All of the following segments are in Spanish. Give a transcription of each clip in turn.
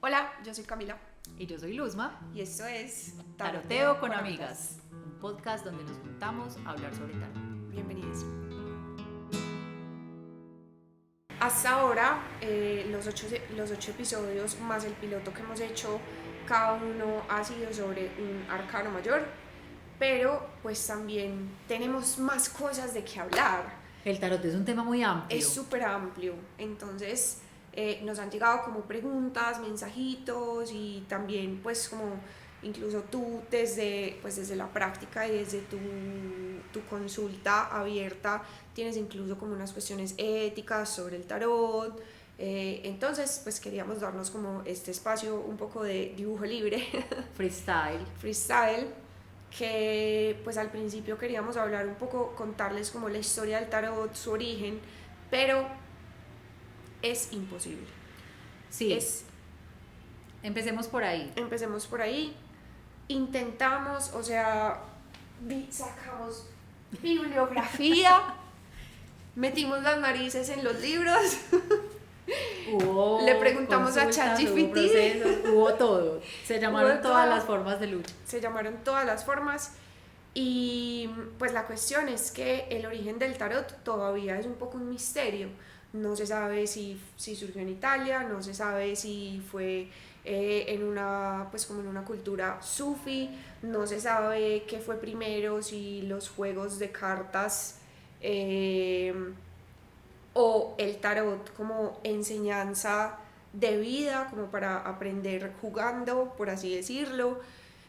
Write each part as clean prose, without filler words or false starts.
Hola, yo soy Camila Y yo soy Luzma. y esto es Taroteo con Amigas, un podcast donde nos juntamos a hablar sobre tarot. Bienvenidos. Hasta ahora, los ocho episodios más el piloto que hemos hecho, cada uno ha sido sobre un arcano mayor, pero pues también tenemos más cosas de qué hablar. El tarot es un tema muy amplio. Es súper amplio, entonces nos han llegado como preguntas, mensajitos y también pues como incluso tú desde la práctica y desde tu consulta abierta tienes incluso como unas cuestiones éticas sobre el tarot. Entonces pues queríamos darnos como este espacio un poco de dibujo libre, Freestyle. que pues al principio queríamos hablar un poco, contarles como la historia del tarot, su origen, pero es imposible. Sí, empecemos por ahí. Empecemos por ahí, intentamos, o sea, sacamos bibliografía, metimos las narices en los libros, le preguntamos a ChatGPT, hubo todo. Se llamaron todas las formas de lucha. Se llamaron todas las formas. Y pues la cuestión es que el origen del tarot todavía es un poco un misterio. No se sabe si surgió en Italia, no se sabe si fue en una cultura sufi, no se sabe qué fue primero, si los juegos de cartas o el tarot como enseñanza de vida, como para aprender jugando, por así decirlo.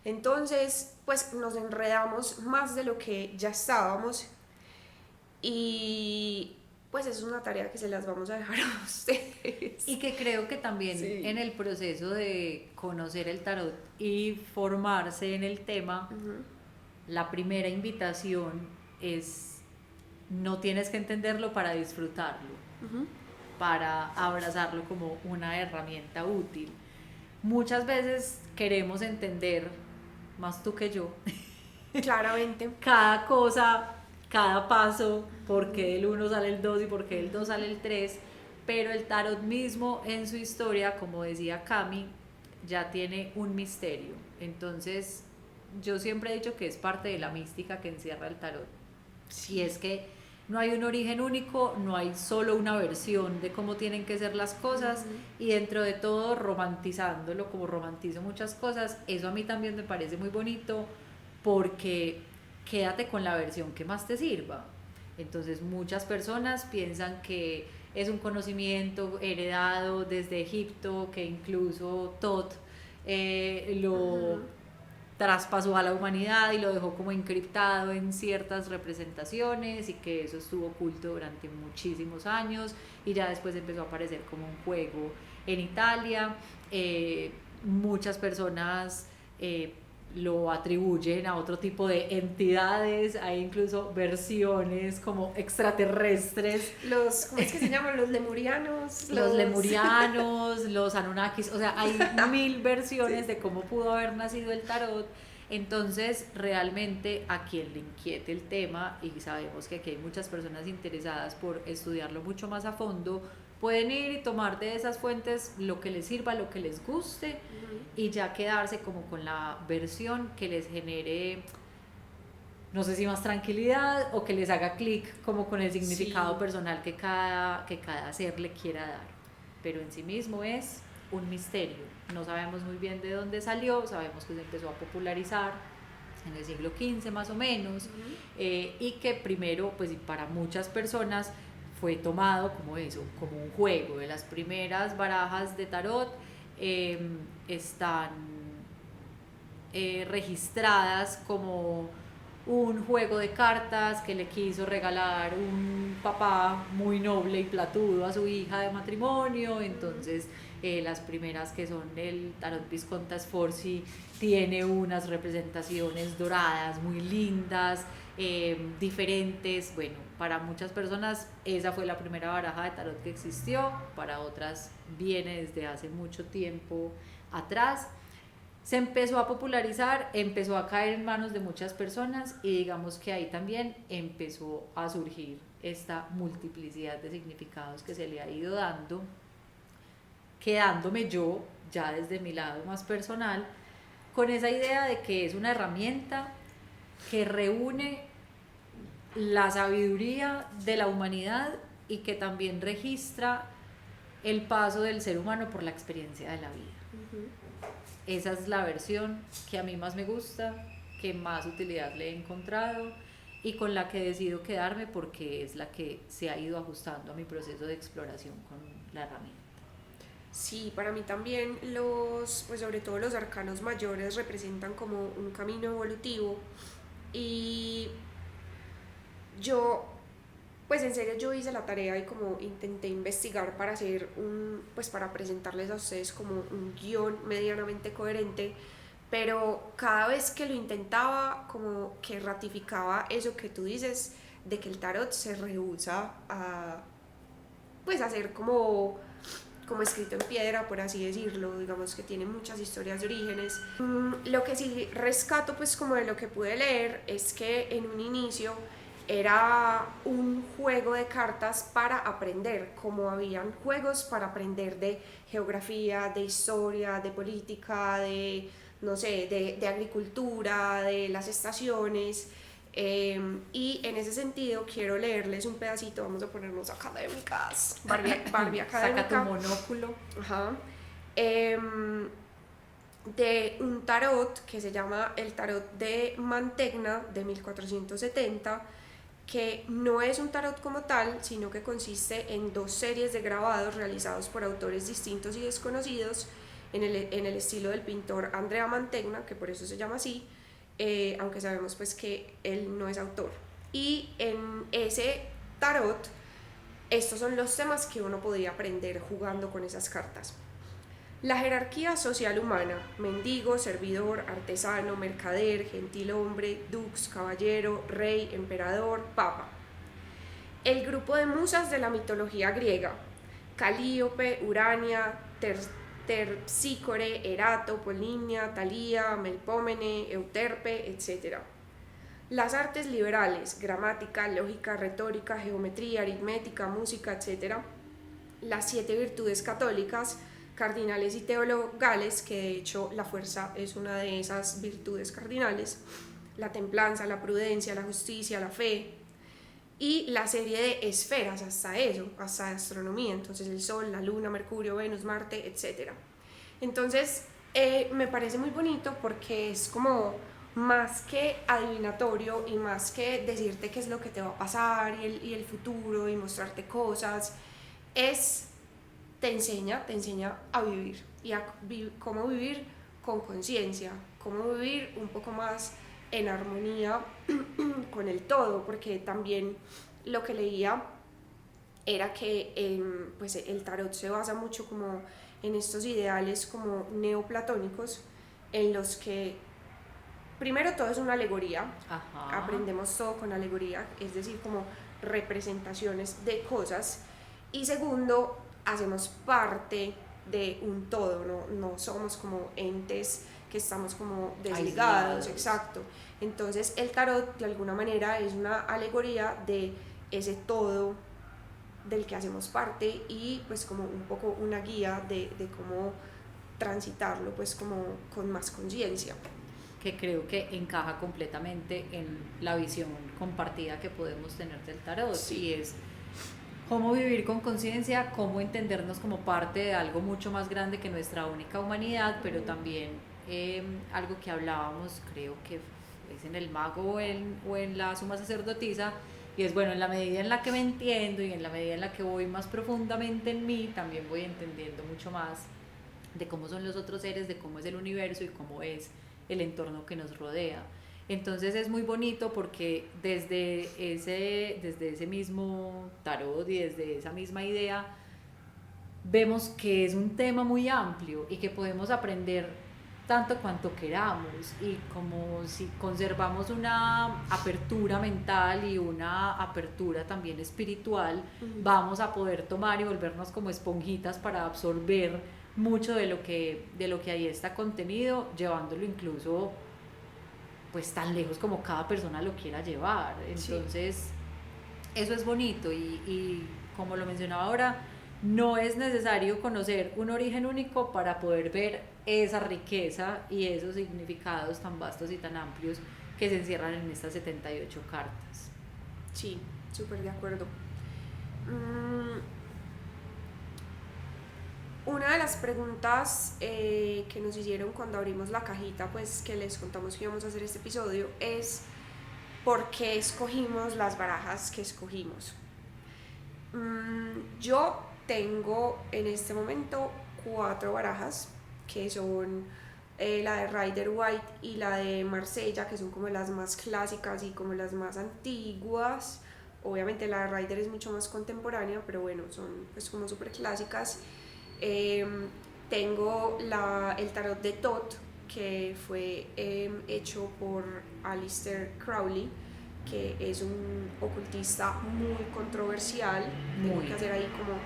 Entonces, pues nos enredamos más de lo que ya estábamos y pues es una tarea que se las vamos a dejar a ustedes. Y que creo que también en el proceso de conocer el tarot y formarse en el tema, la primera invitación es: no tienes que entenderlo para disfrutarlo, para abrazarlo como una herramienta útil. Muchas veces queremos entender, más tú que yo, Claramente. cada cosa, cada paso, por qué del 1 sale el 2 y por qué del 2 sale el 3, pero el tarot mismo en su historia, como decía Cami, ya tiene un misterio. Entonces yo siempre he dicho que es parte de la mística que encierra el tarot. Si es que no hay un origen único, no hay solo una versión de cómo tienen que ser las cosas, y dentro de todo romantizándolo, como romantizo muchas cosas, eso a mí también me parece muy bonito, porque quédate con la versión que más te sirva. Entonces muchas personas piensan que es un conocimiento heredado desde Egipto, que incluso Thoth lo traspasó a la humanidad y lo dejó como encriptado en ciertas representaciones, y que eso estuvo oculto durante muchísimos años y ya después empezó a aparecer como un juego en Italia. Muchas personas lo atribuyen a otro tipo de entidades, hay incluso versiones como extraterrestres. ¿Cómo es que se llaman? Los lemurianos. Los lemurianos, los anunnakis, o sea, hay 1000 versiones de cómo pudo haber nacido el tarot. Entonces, realmente a quien le inquiete el tema, y sabemos que aquí hay muchas personas interesadas por estudiarlo mucho más a fondo, pueden ir y tomar de esas fuentes lo que les sirva, lo que les guste, y ya quedarse como con la versión que les genere, no sé si más tranquilidad o que les haga clic como con el significado personal que cada ser le quiera dar. Pero en sí mismo es un misterio. No sabemos muy bien de dónde salió, sabemos que se empezó a popularizar en el siglo XV más o menos, y que primero, pues para muchas personas fue tomado como eso, como un juego. De las primeras barajas de tarot están registradas como un juego de cartas que le quiso regalar un papá muy noble y platudo a su hija de matrimonio. Entonces las primeras, que son el tarot Visconti Sforzi, tiene unas representaciones doradas muy lindas, diferentes. Bueno, para muchas personas esa fue la primera baraja de tarot que existió, para otras viene desde hace mucho tiempo atrás. Se empezó a popularizar, empezó a caer en manos de muchas personas, y digamos que ahí también empezó a surgir esta multiplicidad de significados que se le ha ido dando, quedándome yo ya desde mi lado más personal, con esa idea de que es una herramienta que reúne la sabiduría de la humanidad y que también registra el paso del ser humano por la experiencia de la vida. Ujú. Esa es la versión que a mí más me gusta, que más utilidad le he encontrado y con la que decido quedarme porque es la que se ha ido ajustando a mi proceso de exploración con la herramienta. Sí, para mí también pues sobre todo los arcanos mayores representan como un camino evolutivo y yo, pues en serio yo hice la tarea y como intenté investigar para hacer pues para presentarles a ustedes como un guión medianamente coherente, pero cada vez que lo intentaba como que ratificaba eso que tú dices de que el tarot se rehúsa a pues hacer como escrito en piedra, por así decirlo, digamos que tiene muchas historias de orígenes. Lo que sí rescato pues como de lo que pude leer es que en un inicio era un juego de cartas para aprender, como habían juegos para aprender de geografía, de historia, de política, de, no sé, de agricultura, de las estaciones. Y en ese sentido quiero leerles un pedacito, vamos a ponernos académicas, Barbie académica. Saca tu monóculo. Ajá. De un tarot que se llama el tarot de Mantegna de 1470, que no es un tarot como tal, sino que consiste en 2 series de grabados realizados por autores distintos y desconocidos en el estilo del pintor Andrea Mantegna, que por eso se llama así, aunque sabemos pues que él no es autor. Y en ese tarot, estos son los temas que uno podría aprender jugando con esas cartas. La jerarquía social humana: mendigo, servidor, artesano, mercader, gentilhombre, dux, caballero, rey, emperador, papa. El grupo de musas de la mitología griega: Calíope, Urania, Terpsícore, Erato, Polinia, Talía, Melpómene, Euterpe, etc. Las artes liberales: gramática, lógica, retórica, geometría, aritmética, música, etc. Las 7 virtudes católicas, cardinales y teologales, que de hecho la fuerza es una de esas virtudes cardinales: la templanza, la prudencia, la justicia, la fe. Y la serie de esferas, hasta eso, hasta astronomía, entonces el Sol, la Luna, Mercurio, Venus, Marte, etc. Entonces me parece muy bonito porque es como más que adivinatorio y más que decirte qué es lo que te va a pasar y el futuro y mostrarte cosas, te enseña a vivir y a cómo vivir con conciencia, cómo vivir un poco más en armonía con el todo, porque también lo que leía era que pues el tarot se basa mucho como en estos ideales como neoplatónicos, en los que primero todo es una alegoría. Ajá. Aprendemos todo con alegoría, es decir, como representaciones de cosas, y segundo, hacemos parte de un todo, no somos como entes que estamos como desligados. Exacto. Entonces el tarot de alguna manera es una alegoría de ese todo del que hacemos parte y pues como un poco una guía de cómo transitarlo pues como con más conciencia. Que creo que encaja completamente en la visión compartida que podemos tener del tarot. Sí. Y es cómo vivir con conciencia, cómo entendernos como parte de algo mucho más grande que nuestra única humanidad, pero también algo que hablábamos, creo que es en el mago o en la suma sacerdotisa, y es bueno, en la medida en la que me entiendo y en la medida en la que voy más profundamente en mí, también voy entendiendo mucho más de cómo son los otros seres, de cómo es el universo y cómo es el entorno que nos rodea. Entonces es muy bonito porque desde ese mismo tarot y desde esa misma idea vemos que es un tema muy amplio y que podemos aprender tanto cuanto queramos, y como si conservamos una apertura mental y una apertura también espiritual, vamos a poder tomar y volvernos como esponjitas para absorber mucho de lo que ahí está contenido, llevándolo incluso pues tan lejos como cada persona lo quiera llevar. Entonces sí, eso es bonito y como lo mencionaba ahora, no es necesario conocer un origen único para poder ver esa riqueza y esos significados tan vastos y tan amplios que se encierran en estas 78 cartas. Sí, súper de acuerdo. Una de las preguntas que nos hicieron cuando abrimos la cajita, pues que les contamos que íbamos a hacer este episodio, es ¿por qué escogimos las barajas que escogimos? Yo tengo en este momento 4 barajas, que son la de Rider White y la de Marsella, que son como las más clásicas y como las más antiguas. Obviamente la de Rider es mucho más contemporánea, pero bueno, son pues como súper clásicas. Tengo el tarot de Thoth, que fue hecho por Aleister Crowley, que es un ocultista muy controversial. Tengo que hacer ahí como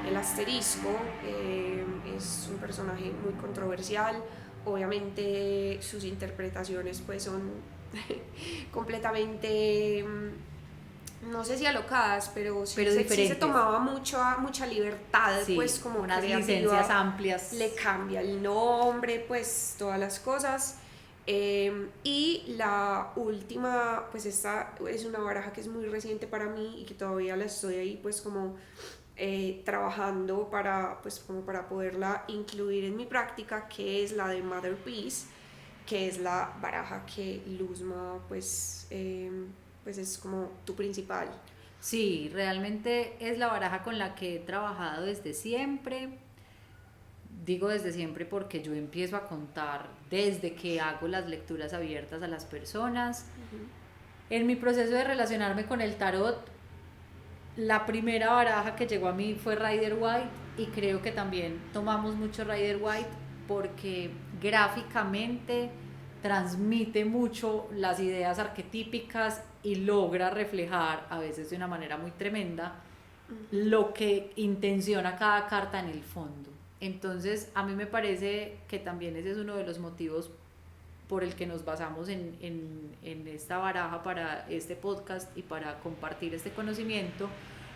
el asterisco. Es un personaje muy controversial. Obviamente sus interpretaciones pues son completamente, no sé si alocadas, pero sí se tomaba mucha libertad, sí, pues como unas creativa, licencias amplias. Le cambia el nombre, pues todas las cosas. Y la última, pues esta es una baraja que es muy reciente para mí y que todavía la estoy ahí pues como trabajando para, pues, como para poderla incluir en mi práctica, que es la de Mother Peace, que es la baraja que Luzma pues es como tu principal. Sí, realmente es la baraja con la que he trabajado desde siempre. Digo desde siempre porque yo empiezo a contar desde que hago las lecturas abiertas a las personas. En mi proceso de relacionarme con el tarot, la primera baraja que llegó a mí fue Rider White, y creo que también tomamos mucho Rider White porque gráficamente transmite mucho las ideas arquetípicas y logra reflejar, a veces de una manera muy tremenda, lo que intenciona cada carta en el fondo. Entonces a mí me parece que también ese es uno de los motivos por el que nos basamos en esta baraja para este podcast y para compartir este conocimiento,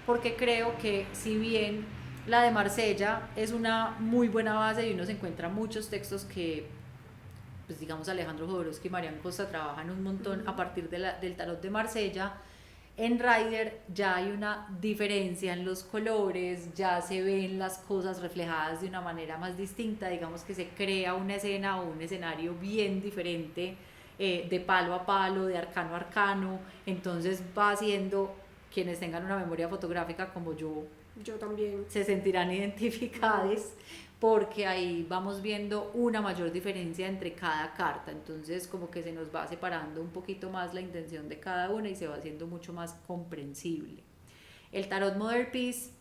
porque creo que si bien la de Marsella es una muy buena base y uno se encuentra muchos textos que, pues digamos, Alejandro Jodorowsky y Marian Costa trabajan un montón a partir del tarot de Marsella, en Rider ya hay una diferencia en los colores, ya se ven las cosas reflejadas de una manera más distinta, digamos que se crea una escena o un escenario bien diferente, de palo a palo, de arcano a arcano. Entonces va haciendo, quienes tengan una memoria fotográfica como yo también, se sentirán identificados, porque ahí vamos viendo una mayor diferencia entre cada carta. Entonces como que se nos va separando un poquito más la intención de cada una y se va haciendo mucho más comprensible. El tarot Mother Peace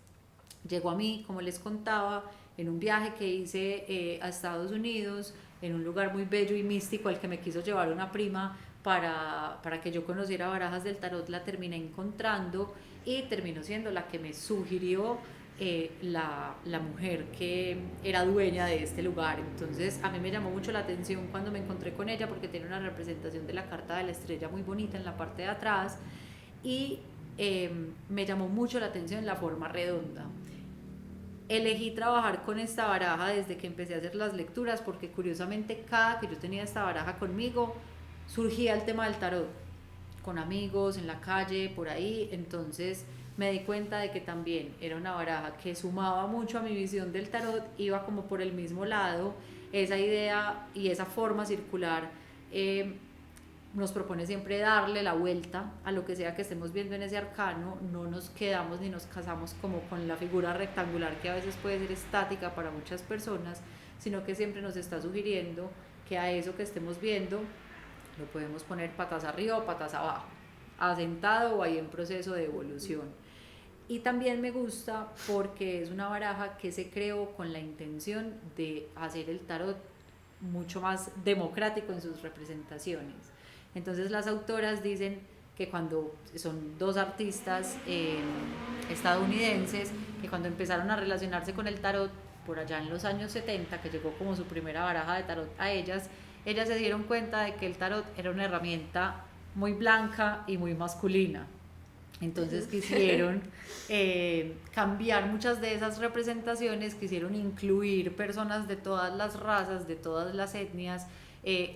llegó a mí, como les contaba, en un viaje que hice a Estados Unidos, en un lugar muy bello y místico al que me quiso llevar una prima para que yo conociera barajas del tarot. La terminé encontrando y terminó siendo la que me sugirió la mujer que era dueña de este lugar. Entonces a mí me llamó mucho la atención cuando me encontré con ella, porque tiene una representación de la carta de la estrella muy bonita en la parte de atrás, y me llamó mucho la atención la forma redonda. Elegí trabajar con esta baraja desde que empecé a hacer las lecturas, porque curiosamente cada que yo tenía esta baraja conmigo surgía el tema del tarot, con amigos, en la calle, por ahí. Entonces me di cuenta de que también era una baraja que sumaba mucho a mi visión del tarot, iba como por el mismo lado. Esa idea y esa forma circular nos propone siempre darle la vuelta a lo que sea que estemos viendo en ese arcano. No nos quedamos ni nos casamos como con la figura rectangular, que a veces puede ser estática para muchas personas, sino que siempre nos está sugiriendo que a eso que estemos viendo lo podemos poner patas arriba o patas abajo, asentado o ahí en proceso de evolución. Y también me gusta porque es una baraja que se creó con la intención de hacer el tarot mucho más democrático en sus representaciones. Entonces las autoras dicen que cuando son dos artistas estadounidenses, que cuando empezaron a relacionarse con el tarot por allá en los años 70, que llegó como su primera baraja de tarot a ellas se dieron cuenta de que el tarot era una herramienta muy blanca y muy masculina. Entonces quisieron cambiar muchas de esas representaciones, quisieron incluir personas de todas las razas, de todas las etnias,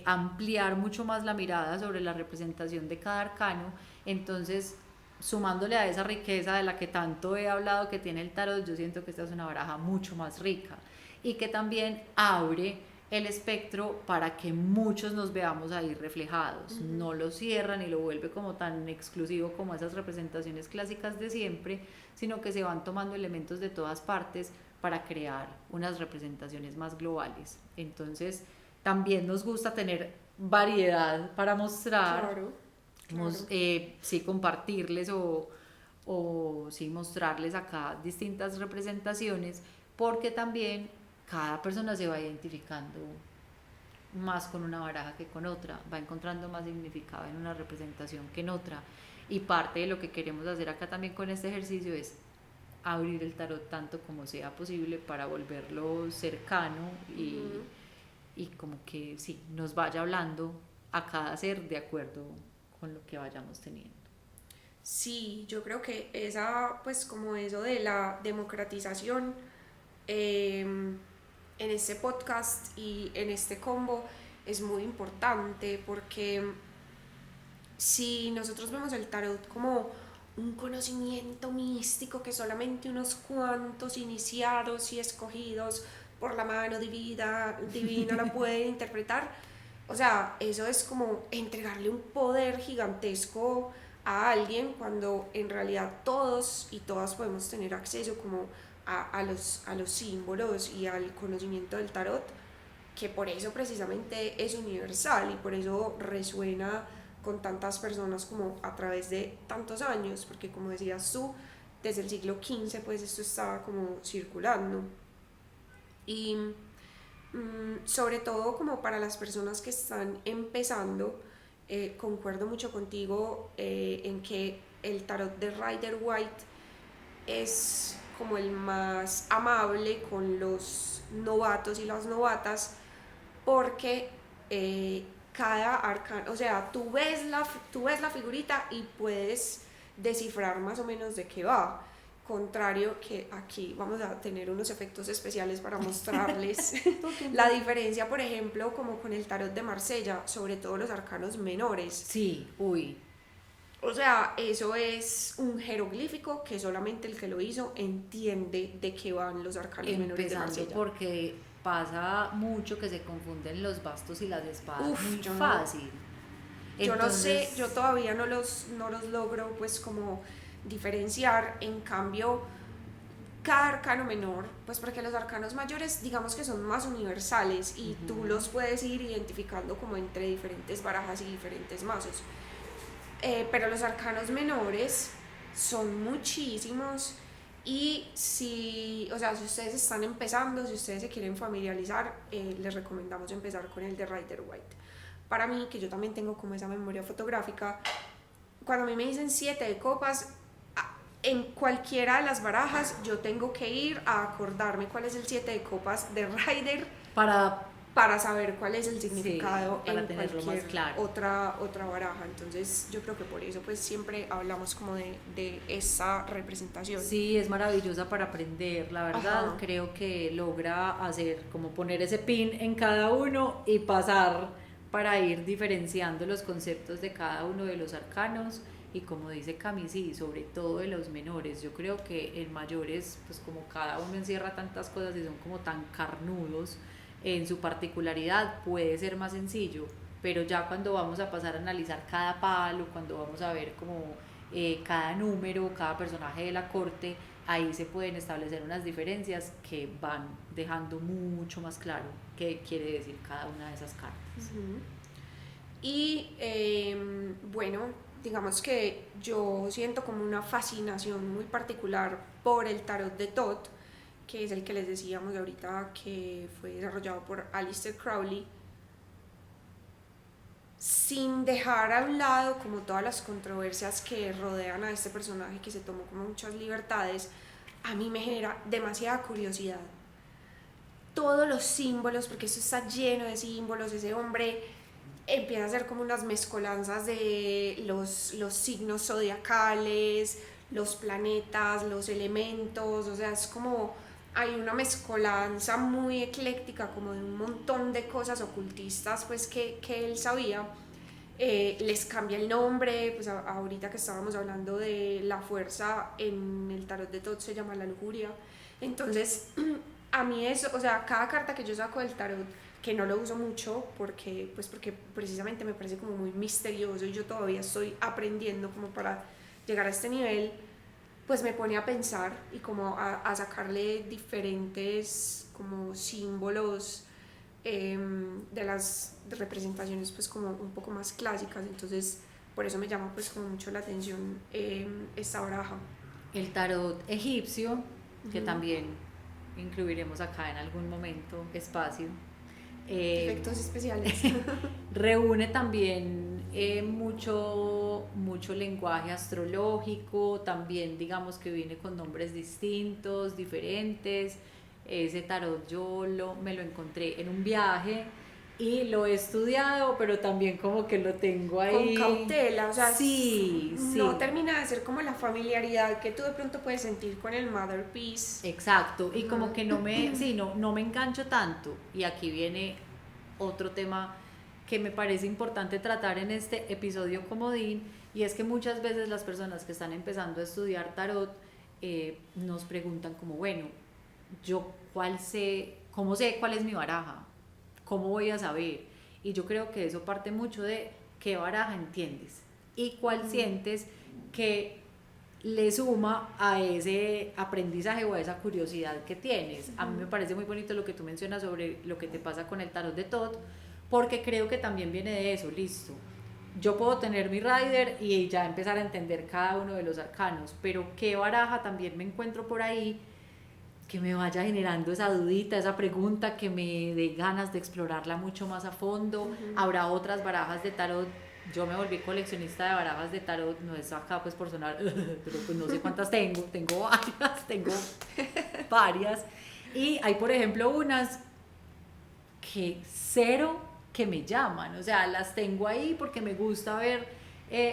ampliar mucho más la mirada sobre la representación de cada arcano. Entonces, sumándole a esa riqueza de la que tanto he hablado que tiene el tarot, yo siento que esta es una baraja mucho más rica y que también abre el espectro para que muchos nos veamos ahí reflejados. No lo cierra ni lo vuelve como tan exclusivo como esas representaciones clásicas de siempre, sino que se van tomando elementos de todas partes para crear unas representaciones más globales. Entonces, también nos gusta tener variedad para mostrar, Claro, claro. sí compartirles o sí mostrarles acá distintas representaciones, porque también cada persona se va identificando más con una baraja que con otra, va encontrando más significado en una representación que en otra, y parte de lo que queremos hacer acá también con este ejercicio es abrir el tarot tanto como sea posible para volverlo cercano y como que sí, nos vaya hablando a cada ser de acuerdo con lo que vayamos teniendo. Sí, yo creo que pues como eso de la democratización en este podcast y en este combo es muy importante, porque si nosotros vemos el tarot como un conocimiento místico que solamente unos cuantos iniciados y escogidos por la mano divina la pueden interpretar, o sea, eso es como entregarle un poder gigantesco a alguien, cuando en realidad todos y todas podemos tener acceso como a los símbolos y al conocimiento del tarot, que por eso precisamente es universal y por eso resuena con tantas personas como a través de tantos años, porque como decías tú, desde el siglo XV pues esto estaba como circulando. Y sobre todo como para las personas que están empezando, concuerdo mucho contigo en que el tarot de Rider White es como el más amable con los novatos y las novatas, porque cada arcano, o sea, tú ves la figurita y puedes descifrar más o menos de qué va. Contrario que aquí vamos a tener unos efectos especiales para mostrarles la diferencia, por ejemplo, como con el tarot de Marsella, sobre todo los arcanos menores. Sí, uy. O sea, eso es un jeroglífico que solamente el que lo hizo entiende de qué van los arcanos menores de Marsella. Porque pasa mucho que se confunden los bastos y las espadas. Uf, muy yo fácil. Yo no sé, Entonces, yo todavía no los logro pues como diferenciar. En cambio, cada arcano menor, pues porque los arcanos mayores digamos que son más universales y tú los puedes ir identificando como entre diferentes barajas y diferentes mazos, pero los arcanos menores son muchísimos. Y si, o sea, si ustedes están empezando, si ustedes se quieren familiarizar, les recomendamos empezar con el de Rider White. Para mí, que yo también tengo como esa memoria fotográfica, cuando a mí me dicen 7 de copas, en cualquiera de las barajas yo tengo que ir a acordarme cuál es el 7 de copas de Rider para saber cuál es el significado, para en tenerlo cualquier más claro. otra baraja. Entonces yo creo que por eso pues siempre hablamos como de esa representación. Sí, es maravillosa para aprender, la verdad. Ajá. Creo que logra hacer como poner ese pin en cada uno y pasar para ir diferenciando los conceptos de cada uno de los arcanos. Y como dice Cami, sí, sobre todo de los menores. Yo creo que en mayores, pues como cada uno encierra tantas cosas y son como tan carnudos en su particularidad, puede ser más sencillo, pero ya cuando vamos a pasar a analizar cada palo, cuando vamos a ver como cada número, cada personaje de la corte, ahí se pueden establecer unas diferencias que van dejando mucho más claro qué quiere decir cada una de esas cartas. Y bueno, digamos que yo siento como una fascinación muy particular por el tarot de Thoth, que es el que les decíamos ahorita que fue desarrollado por Aleister Crowley, sin dejar a un lado como todas las controversias que rodean a este personaje que se tomó como muchas libertades. A mí me genera demasiada curiosidad todos los símbolos, porque esto está lleno de símbolos. Ese hombre empieza a ser como unas mezcolanzas de los signos zodiacales, los planetas, los elementos, o sea, es como hay una mezcolanza muy ecléctica como de un montón de cosas ocultistas pues que él sabía. Les cambia el nombre, pues ahorita que estábamos hablando de la fuerza, en el tarot de Thoth se llama la lujuria. Entonces a mí eso, o sea, cada carta que yo saco del tarot, que no lo uso mucho porque precisamente me parece como muy misterioso y yo todavía estoy aprendiendo como para llegar a este nivel, pues me pone a pensar y como a sacarle diferentes como símbolos de las representaciones pues como un poco más clásicas. Entonces por eso me llama pues como mucho la atención esta baraja. El tarot egipcio, que también incluiremos acá en algún momento, espacio. Efectos especiales. Reúne también mucho lenguaje astrológico, también digamos que viene con nombres distintos, diferentes. Ese tarot yo me lo encontré en un viaje y lo he estudiado, pero también como que lo tengo ahí. Con cautela, o sea, sí, no termina de ser como la familiaridad que tú de pronto puedes sentir con el Mother Peace. Exacto, y como que no me engancho tanto. Y aquí viene otro tema que me parece importante tratar en este episodio comodín, y es que muchas veces las personas que están empezando a estudiar tarot nos preguntan como, bueno, yo cómo sé cuál es mi baraja, cómo voy a saber. Y yo creo que eso parte mucho de qué baraja entiendes y cuál sientes que le suma a ese aprendizaje o a esa curiosidad que tienes. A mí me parece muy bonito lo que tú mencionas sobre lo que te pasa con el tarot de Thoth, porque creo que también viene de eso. Listo, yo puedo tener mi rider y ya empezar a entender cada uno de los arcanos, pero qué baraja también me encuentro por ahí que me vaya generando esa dudita, esa pregunta, que me dé ganas de explorarla mucho más a fondo. Habrá otras barajas de tarot. Yo me volví coleccionista de barajas de tarot, no es acá pues por sonar, pero pues no sé cuántas tengo varias. Y hay por ejemplo unas que cero que me llaman, o sea, las tengo ahí porque me gusta ver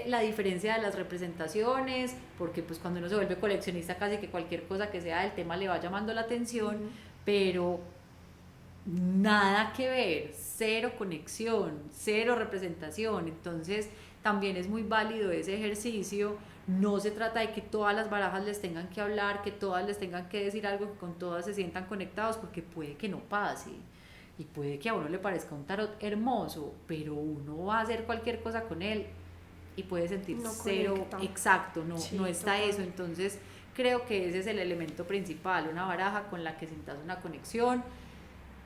la diferencia de las representaciones, porque pues cuando uno se vuelve coleccionista casi que cualquier cosa que sea del tema le va llamando la atención, pero nada que ver, cero conexión, cero representación. Entonces también es muy válido ese ejercicio. No se trata de que todas las barajas les tengan que hablar, que todas les tengan que decir algo, que con todas se sientan conectados, porque puede que no pase. Y puede que a uno le parezca un tarot hermoso, pero uno va a hacer cualquier cosa con él y puede sentir no cero, conecta. Exacto, Sí, no está total. eso. Entonces creo que ese es el elemento principal, una baraja con la que sientas una conexión,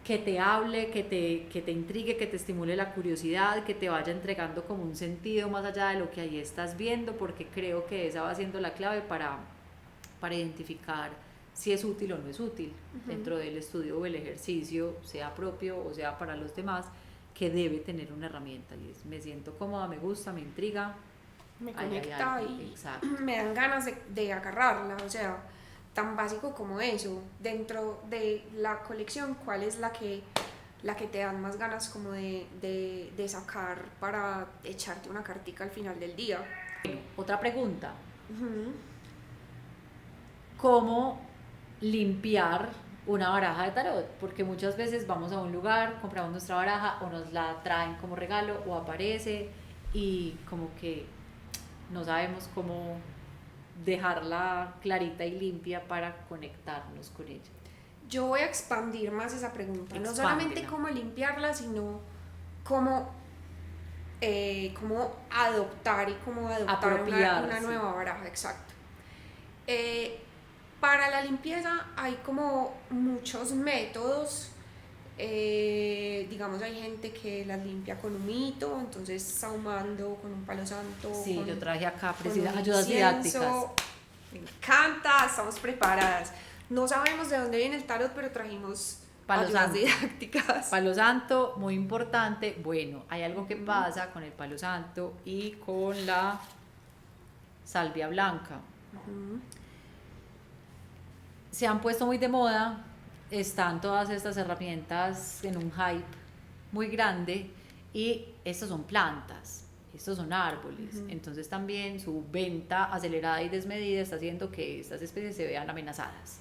que te hable, que te intrigue, que te estimule la curiosidad, que te vaya entregando como un sentido más allá de lo que ahí estás viendo, porque creo que esa va siendo la clave para identificar si es útil o no es útil dentro del estudio o el ejercicio, sea propio o sea para los demás, que debe tener una herramienta. Y me siento cómoda, me gusta, me intriga, me conecta y exacto, me dan ganas de agarrarla, o sea, tan básico como eso. Dentro de la colección, ¿cuál es la que te dan más ganas como de sacar para echarte una cartica al final del día? Bueno, otra pregunta, ¿cómo limpiar una baraja de tarot? Porque muchas veces vamos a un lugar, compramos nuestra baraja o nos la traen como regalo o aparece y como que no sabemos cómo dejarla clarita y limpia para conectarnos con ella. Yo voy a expandir más esa pregunta, no solamente cómo limpiarla, sino cómo adoptar y cómo adoptar una nueva baraja, exacto. Para la limpieza hay como muchos métodos. Digamos, hay gente que las limpia con humito, entonces sahumando con un palo santo. Sí, yo traje acá ayudas didácticas. Me encanta, estamos preparadas. No sabemos de dónde viene el tarot, pero trajimos ayudas didácticas. Palo santo, muy importante. Bueno, hay algo que pasa con el palo santo y con la salvia blanca. Se han puesto muy de moda, están todas estas herramientas en un hype muy grande y estos son plantas, estos son árboles, entonces también su venta acelerada y desmedida está haciendo que estas especies se vean amenazadas.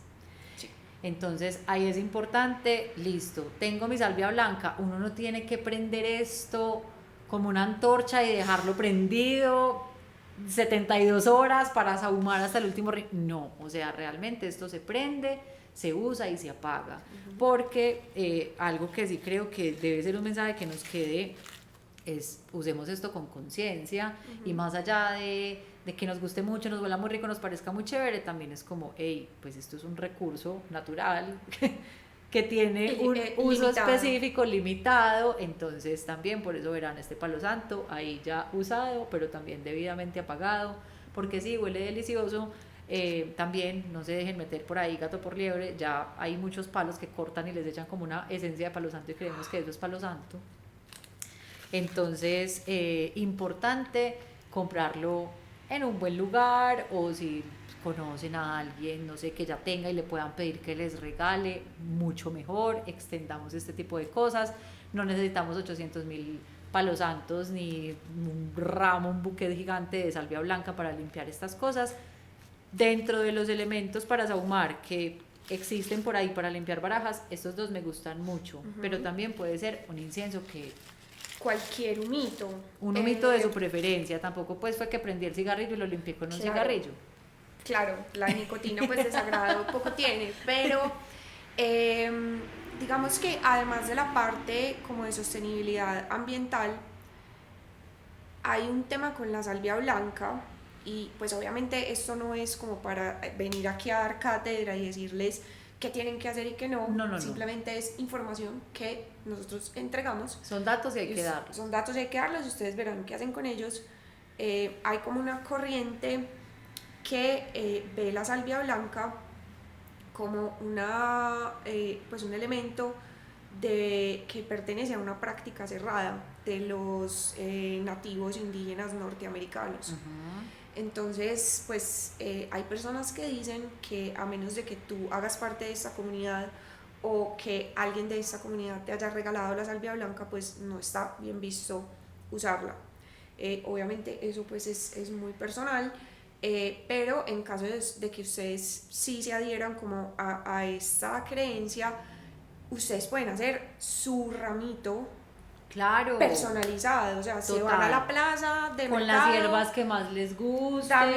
Entonces ahí es importante, listo, tengo mi salvia blanca, uno no tiene que prender esto como una antorcha y dejarlo prendido 72 horas para sahumar hasta el último no, o sea, realmente esto se prende, se usa y se apaga, porque algo que sí creo que debe ser un mensaje que nos quede es usemos esto con conciencia, y más allá de que nos guste mucho, nos huela muy rico, nos parezca muy chévere, también es como, hey, pues esto es un recurso natural que tiene un uso específico limitado, entonces también por eso verán este palo santo ahí ya usado, pero también debidamente apagado, porque sí, huele delicioso. También no se dejen meter por ahí gato por liebre, ya hay muchos palos que cortan y les echan como una esencia de palo santo y creemos que eso es palo santo. Entonces, importante comprarlo en un buen lugar, o si conocen a alguien, no sé, que ya tenga y le puedan pedir que les regale, mucho mejor, extendamos este tipo de cosas, no necesitamos 800.000 palos santos ni un ramo, un buquete gigante de salvia blanca para limpiar estas cosas. Dentro de los elementos para sahumar que existen por ahí para limpiar barajas, estos dos me gustan mucho, pero también puede ser un incienso que cualquier humito. Un humito de su preferencia, tampoco pues fue que prendí el cigarrillo y lo limpié con un cigarrillo. Claro, la nicotina pues desagrado poco tiene, pero digamos que además de la parte como de sostenibilidad ambiental, hay un tema con la salvia blanca, y pues obviamente esto no es como para venir aquí a dar cátedra y decirles qué tienen que hacer y qué no, simplemente es información que nosotros entregamos. Son datos y hay que darlos. Son datos y hay que darlos, y ustedes verán qué hacen con ellos. Hay como una corriente que ve la salvia blanca como pues un elemento que pertenece a una práctica cerrada de los nativos indígenas norteamericanos. Entonces, pues hay personas que dicen que a menos de que tú hagas parte de esta comunidad o que alguien de esta comunidad te haya regalado la salvia blanca, pues no está bien visto usarla. Obviamente eso pues es muy personal, pero en caso de que ustedes sí se adhieran como a esta creencia, ustedes pueden hacer su ramito personalizado, o sea, se van a la plaza de con mercado, las hierbas que más les gusten,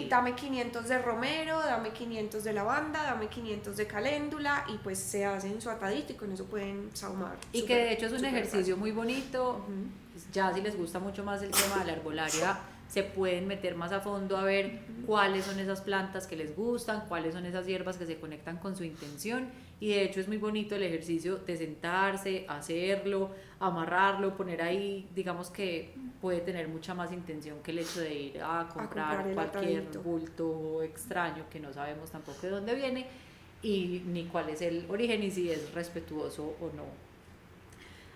dame 500 de romero, dame 500 de lavanda, dame 500 de caléndula, y pues se hacen su atadito y con eso pueden sahumar. Y que de hecho es un ejercicio muy bonito. Ya si les gusta mucho más el tema de la herbolaria, se pueden meter más a fondo a ver cuáles son esas plantas que les gustan, cuáles son esas hierbas que se conectan con su intención, y de hecho es muy bonito el ejercicio de sentarse, hacerlo, amarrarlo, poner ahí, digamos que puede tener mucha más intención que el hecho de ir a comprar cualquier bulto extraño que no sabemos tampoco de dónde viene y ni cuál es el origen y si es respetuoso o no.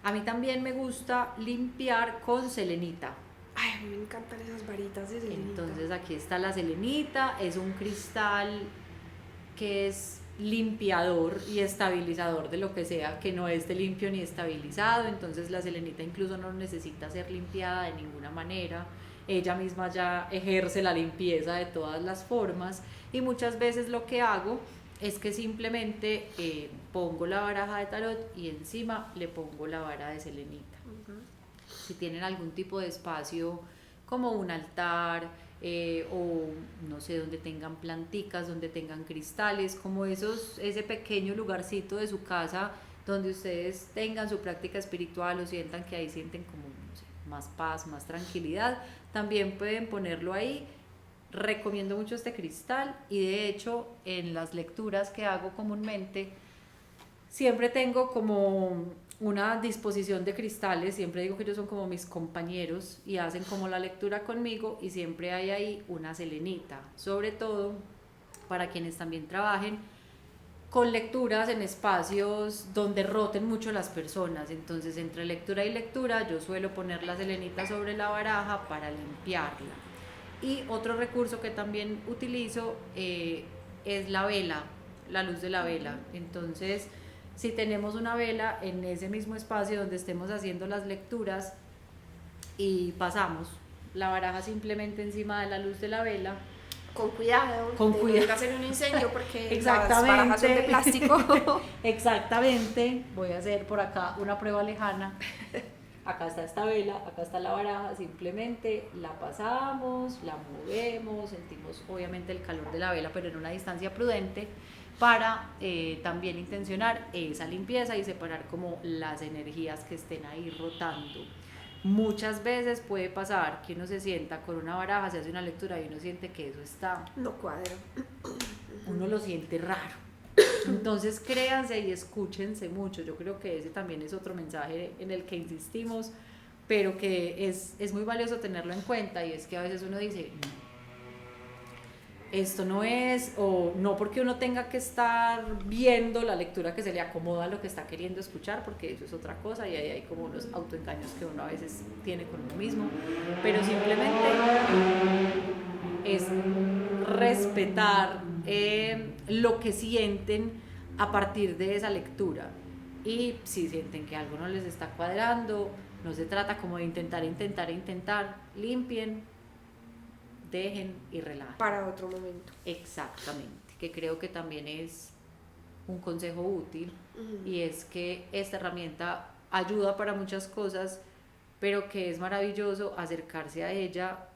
A mí también me gusta limpiar con selenita. Ay, a mí me encantan esas varitas de selenita. Entonces aquí está la selenita, es un cristal que es limpiador y estabilizador de lo que sea, que no esté limpio ni estabilizado. Entonces la selenita incluso no necesita ser limpiada de ninguna manera, ella misma ya ejerce la limpieza de todas las formas, y muchas veces lo que hago es que simplemente pongo la baraja de tarot y encima le pongo la vara de selenita. Si tienen algún tipo de espacio como un altar, o no sé, donde tengan planticas, donde tengan cristales, como ese pequeño lugarcito de su casa donde ustedes tengan su práctica espiritual o sientan que ahí sienten como, no sé, más paz, más tranquilidad, también pueden ponerlo ahí. Recomiendo mucho este cristal, y de hecho en las lecturas que hago comúnmente siempre tengo como una disposición de cristales, siempre digo que ellos son como mis compañeros y hacen como la lectura conmigo, y siempre hay ahí una selenita, sobre todo para quienes también trabajen con lecturas en espacios donde roten mucho las personas. Entonces entre lectura y lectura yo suelo poner la selenita sobre la baraja para limpiarla. Y otro recurso que también utilizo es la vela, la luz de la vela. Entonces si tenemos una vela en ese mismo espacio donde estemos haciendo las lecturas y pasamos la baraja simplemente encima de la luz de la vela, con cuidado, con cuidado, no hacer un incendio porque exactamente, las barajas son de plástico. exactamente, voy a hacer por acá una prueba lejana. Acá está esta vela, acá está la baraja, simplemente la pasamos, la movemos, sentimos obviamente el calor de la vela, pero en una distancia prudente, para también intencionar esa limpieza y separar como las energías que estén ahí rotando. Muchas veces puede pasar que uno se sienta con una baraja, se hace una lectura y uno siente que eso está, no cuadra, uno lo siente raro. Entonces créanse y escúchense mucho. Yo creo que ese también es otro mensaje en el que insistimos, pero que es muy valioso tenerlo en cuenta, y es que a veces uno dice, esto no es, o no porque uno tenga que estar viendo la lectura que se le acomoda a lo que está queriendo escuchar, porque eso es otra cosa, y ahí hay como unos autoengaños que uno a veces tiene con uno mismo, pero simplemente es respetar lo que sienten a partir de esa lectura, y si sienten que algo no les está cuadrando, no se trata como de intentar, limpien, dejen y relajen. Para otro momento. Exactamente, que creo que también es un consejo útil, y es que esta herramienta ayuda para muchas cosas, pero que es maravilloso acercarse a ella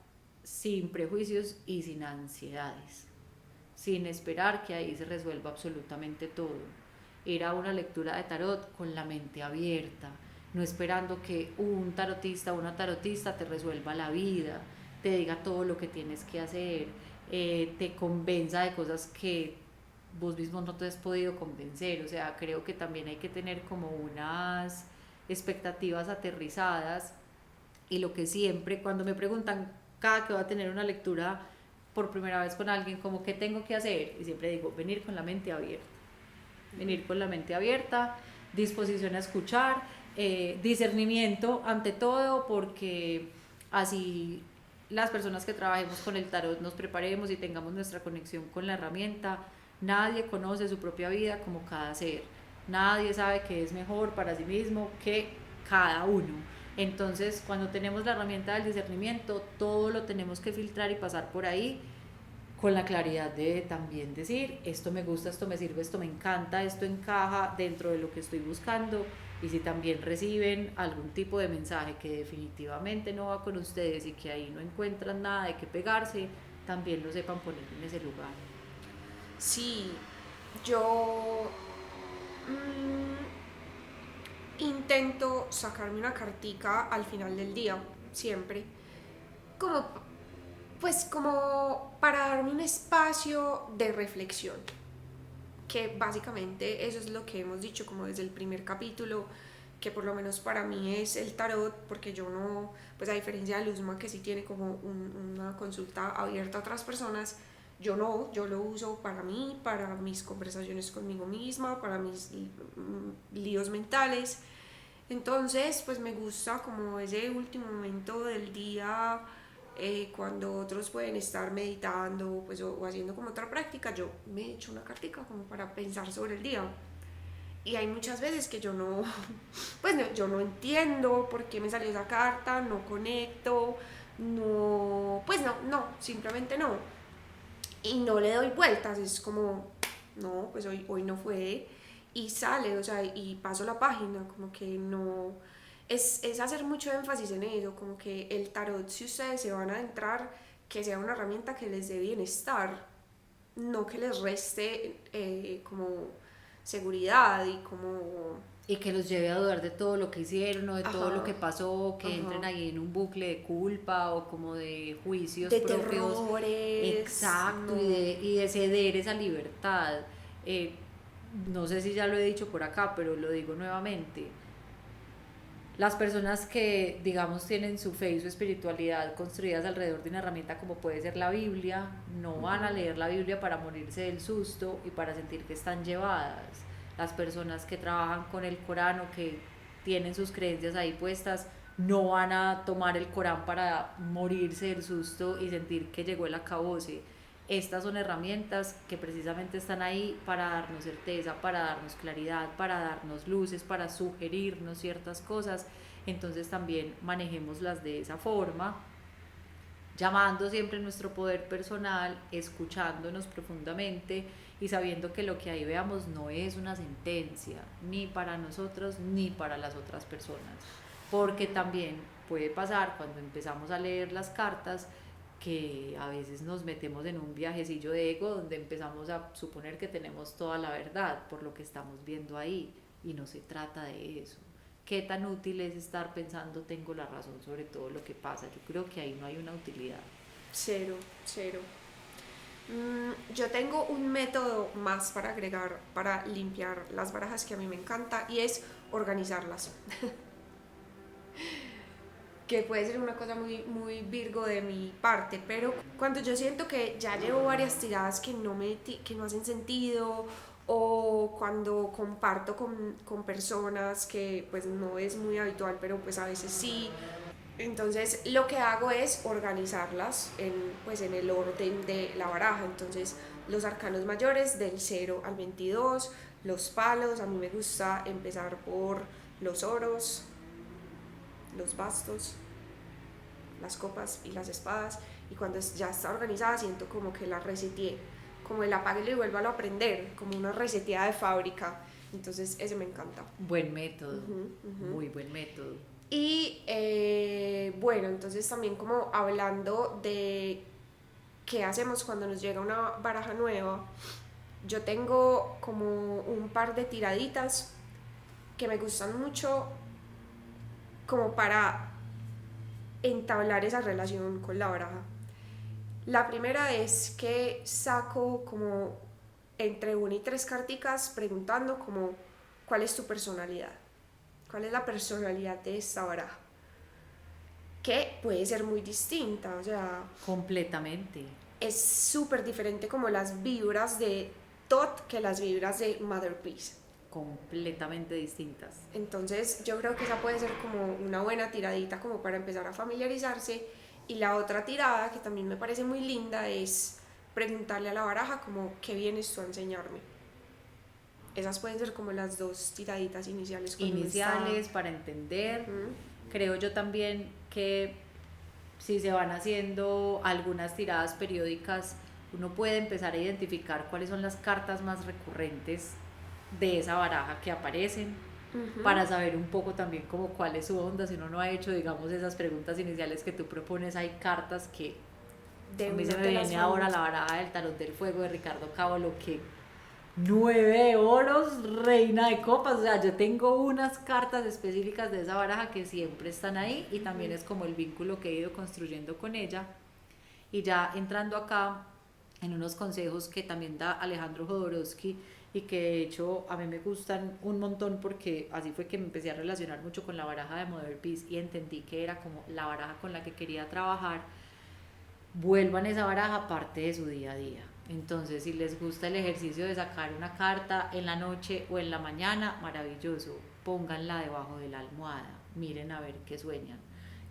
sin prejuicios y sin ansiedades, sin esperar que ahí se resuelva absolutamente todo. Ir a una lectura de tarot con la mente abierta, no esperando que un tarotista o una tarotista te resuelva la vida, te diga todo lo que tienes que hacer, te convenza de cosas que vos mismo no te has podido convencer. O sea, creo que también hay que tener como unas expectativas aterrizadas, y lo que siempre, cuando me preguntan cada que voy a tener una lectura por primera vez con alguien, como qué tengo que hacer, y siempre digo, venir con la mente abierta, disposición a escuchar, discernimiento ante todo, porque así las personas que trabajemos con el tarot nos preparemos y tengamos nuestra conexión con la herramienta, nadie conoce su propia vida como cada ser, nadie sabe qué es mejor para sí mismo que cada uno. Entonces, cuando tenemos la herramienta del discernimiento, todo lo tenemos que filtrar y pasar por ahí con la claridad de también decir, esto me gusta, esto me sirve, esto me encanta, esto encaja dentro de lo que estoy buscando. Y si también reciben algún tipo de mensaje que definitivamente no va con ustedes y que ahí no encuentran nada de qué pegarse, también lo sepan poner en ese lugar. Sí, yo intento sacarme una cartica al final del día, siempre, como para darme un espacio de reflexión, que básicamente eso es lo que hemos dicho como desde el primer capítulo, que por lo menos para mí es el tarot, porque yo no, pues a diferencia de Luzma, que sí tiene como una consulta abierta a otras personas, yo no, yo lo uso para mí, para mis conversaciones conmigo misma, para mis líos mentales. Entonces, pues me gusta como ese último momento del día, cuando otros pueden estar meditando, pues, o haciendo como otra práctica, yo me echo una cartica como para pensar sobre el día. Y hay muchas veces que yo no, pues no, yo no entiendo por qué me salió esa carta, no conecto, no, pues no, simplemente no. Y no le doy vueltas, es como, no, pues hoy no fue, y sale, o sea, y paso la página, como que no, es hacer mucho énfasis en eso, como que el tarot, si ustedes se van a adentrar, que sea una herramienta que les dé bienestar, no que les reste como seguridad y como... Y que los lleve a dudar de todo lo que hicieron o de todo lo que pasó, que entren ahí en un bucle de culpa o como de juicios de propios. Terrores. Exacto, no. y de ceder esa libertad. No sé si ya lo he dicho por acá, pero lo digo nuevamente. Las personas que, digamos, tienen su fe y su espiritualidad construidas alrededor de una herramienta como puede ser la Biblia, no van a leer la Biblia para morirse del susto y para sentir que están llevadas. Las personas que trabajan con el Corán o que tienen sus creencias ahí puestas, no van a tomar el Corán para morirse del susto y sentir que llegó el acabose. Estas son herramientas que precisamente están ahí para darnos certeza, para darnos claridad, para darnos luces, para sugerirnos ciertas cosas. Entonces también manejémoslas de esa forma, llamando siempre nuestro poder personal, escuchándonos profundamente y sabiendo que lo que ahí veamos no es una sentencia, ni para nosotros ni para las otras personas. Porque también puede pasar cuando empezamos a leer las cartas que a veces nos metemos en un viajecillo de ego donde empezamos a suponer que tenemos toda la verdad por lo que estamos viendo ahí, y no se trata de eso. ¿Qué tan útil es estar pensando tengo la razón sobre todo lo que pasa? Yo creo que ahí no hay una utilidad. Cero, cero. Yo tengo un método más para agregar, para limpiar las barajas que a mí me encanta, y es organizarlas. Que puede ser una cosa muy, muy Virgo de mi parte, pero cuando yo siento que ya llevo varias tiradas que que no hacen sentido, o cuando comparto con personas que pues no es muy habitual, pero pues a veces sí, entonces lo que hago es organizarlas pues en el orden de la baraja. Entonces los arcanos mayores del 0 al 22, los palos, a mí me gusta empezar por los oros, los bastos, las copas y las espadas, y cuando ya está organizada siento como que la reseteé, como el apague y vuelva a aprender, como una reseteada de fábrica. Entonces ese me encanta. Buen método, muy buen método. Y bueno, entonces también como hablando de qué hacemos cuando nos llega una baraja nueva, yo tengo como un par de tiraditas que me gustan mucho como para entablar esa relación con la baraja. La primera es que saco como entre 1 y 3 carticas preguntando como ¿cuál es tu personalidad? ¿Cuál es la personalidad de esta baraja? Que puede ser muy distinta, o sea... Completamente. Es súper diferente como las vibras de Tot que las vibras de Mother Peace. Completamente distintas. Entonces yo creo que esa puede ser como una buena tiradita como para empezar a familiarizarse. Y la otra tirada que también me parece muy linda es preguntarle a la baraja como ¿qué vienes tú a enseñarme? Esas pueden ser como las 2 tiraditas iniciales. Iniciales para entender. Creo yo también que si se van haciendo algunas tiradas periódicas, uno puede empezar a identificar cuáles son las cartas más recurrentes de esa baraja que aparecen, para saber un poco también como cuál es su onda. Si uno no ha hecho, digamos, esas preguntas iniciales que tú propones, hay cartas que a mí se me viene ahora la baraja del tarot del fuego de Ricardo Cabo, lo que 9 de oros, reina de copas. O sea, yo tengo unas cartas específicas de esa baraja que siempre están ahí, y también es como el vínculo que he ido construyendo con ella. Y ya entrando acá en unos consejos que también da Alejandro Jodorowsky, y que de hecho a mí me gustan un montón, porque así fue que me empecé a relacionar mucho con la baraja de Mother Peace y entendí que era como la baraja con la que quería trabajar. Vuelvan esa baraja parte de su día a día. Entonces, si les gusta el ejercicio de sacar una carta en la noche o en la mañana, maravilloso, pónganla debajo de la almohada, miren a ver qué sueñan.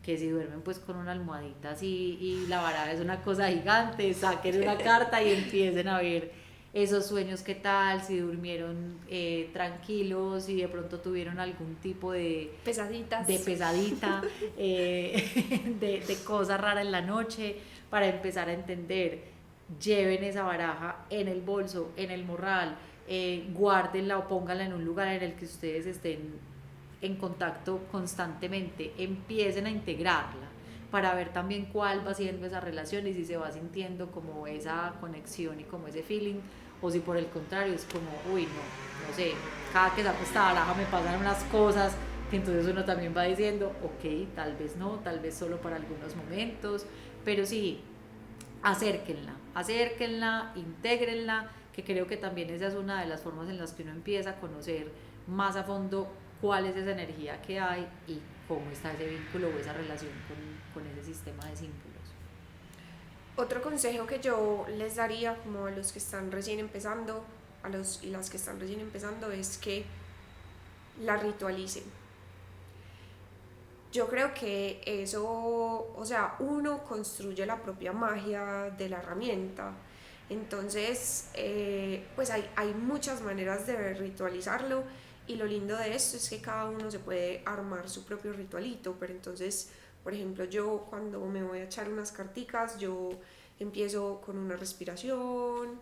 Que si duermen pues con una almohadita así y la baraja es una cosa gigante, saquen una carta y empiecen a ver esos sueños, qué tal, si durmieron tranquilos, si de pronto tuvieron algún tipo de pesaditas, de pesadita, de cosa rara en la noche, para empezar a entender. Lleven esa baraja en el bolso, en el morral, guárdenla o pónganla en un lugar en el que ustedes estén en contacto constantemente, empiecen a integrarla para ver también cuál va siendo esa relación y si se va sintiendo como esa conexión y como ese feeling, o si por el contrario es como, uy, no sé, cada que saco esta baraja me pasan unas cosas, que entonces uno también va diciendo, ok, tal vez no, tal vez solo para algunos momentos, pero sí, acérquenla, intégrenla, que creo que también esa es una de las formas en las que uno empieza a conocer más a fondo cuál es esa energía que hay y cómo está ese vínculo o esa relación con ese sistema de símbolos. Otro consejo que yo les daría como a los que están recién empezando, a los y las que están recién empezando, es que la ritualicen. Yo creo que eso, o sea, uno construye la propia magia de la herramienta, Entonces, pues hay muchas maneras de ritualizarlo y lo lindo de esto es que cada uno se puede armar su propio ritualito, pero entonces, por ejemplo, yo cuando me voy a echar unas carticas, yo empiezo con una respiración,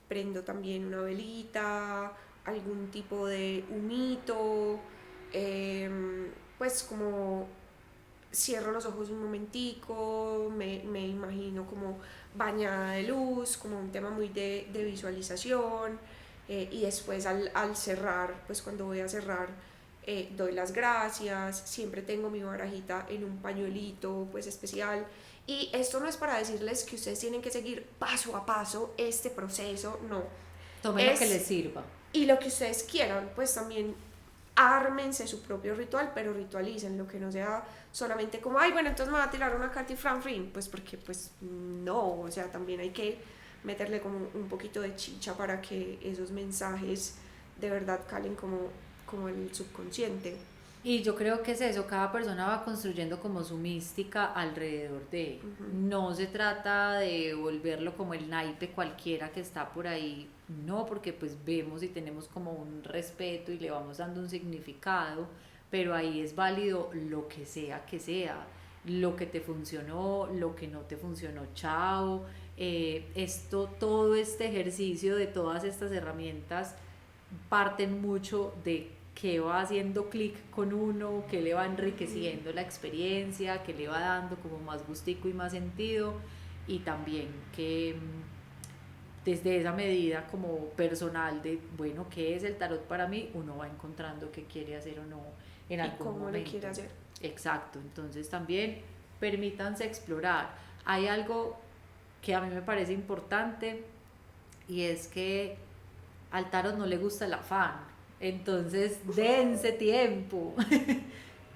prendo también una velita, algún tipo de humito, pues como cierro los ojos un momentico, me imagino como bañada de luz, como un tema muy de visualización, y después al cerrar, pues cuando voy a cerrar, doy las gracias, siempre tengo mi barajita en un pañuelito pues especial, y esto no es para decirles que ustedes tienen que seguir paso a paso este proceso, no, Tomen lo que les es sirva. y lo que ustedes quieran, pues también ármense su propio ritual, pero ritualicen, lo que no sea solamente como, ay, bueno, entonces me voy a tirar una carta y fran frin, pues porque pues no, o sea, también hay que meterle como un poquito de chicha para que esos mensajes de verdad calen como el subconsciente. Y yo creo que es eso, cada persona va construyendo como su mística alrededor de. Ujú. No se trata de volverlo como el naipe cualquiera que está por ahí, no, porque pues vemos y tenemos como un respeto y le vamos dando un significado, pero ahí es válido lo que sea, lo que te funcionó, lo que no te funcionó, chao. Todo este ejercicio de todas estas herramientas parten mucho de qué va haciendo clic con uno, qué le va enriqueciendo la experiencia, qué le va dando como más gustico y más sentido, y también que desde esa medida como personal de, bueno, ¿qué es el tarot para mí? Uno va encontrando qué quiere hacer o no en Y algún cómo lo quiere momento. hacer. Exacto, entonces también permítanse explorar. Hay algo que a mí me parece importante y es que al tarot no le gusta el afán. Entonces, dense tiempo.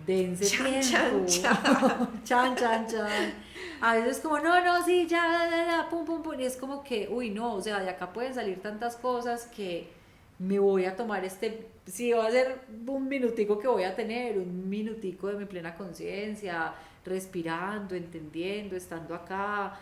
Dense Chan, chan, tiempo. chan. Chan, chan, chan. A veces como, no, no, sí, ya, pum, pum, pum. Y es como que, uy, no, o sea, de acá pueden salir tantas cosas que me voy a tomar si va a ser un minutico que voy a tener, un minutico de mi plena conciencia, respirando, entendiendo, estando acá.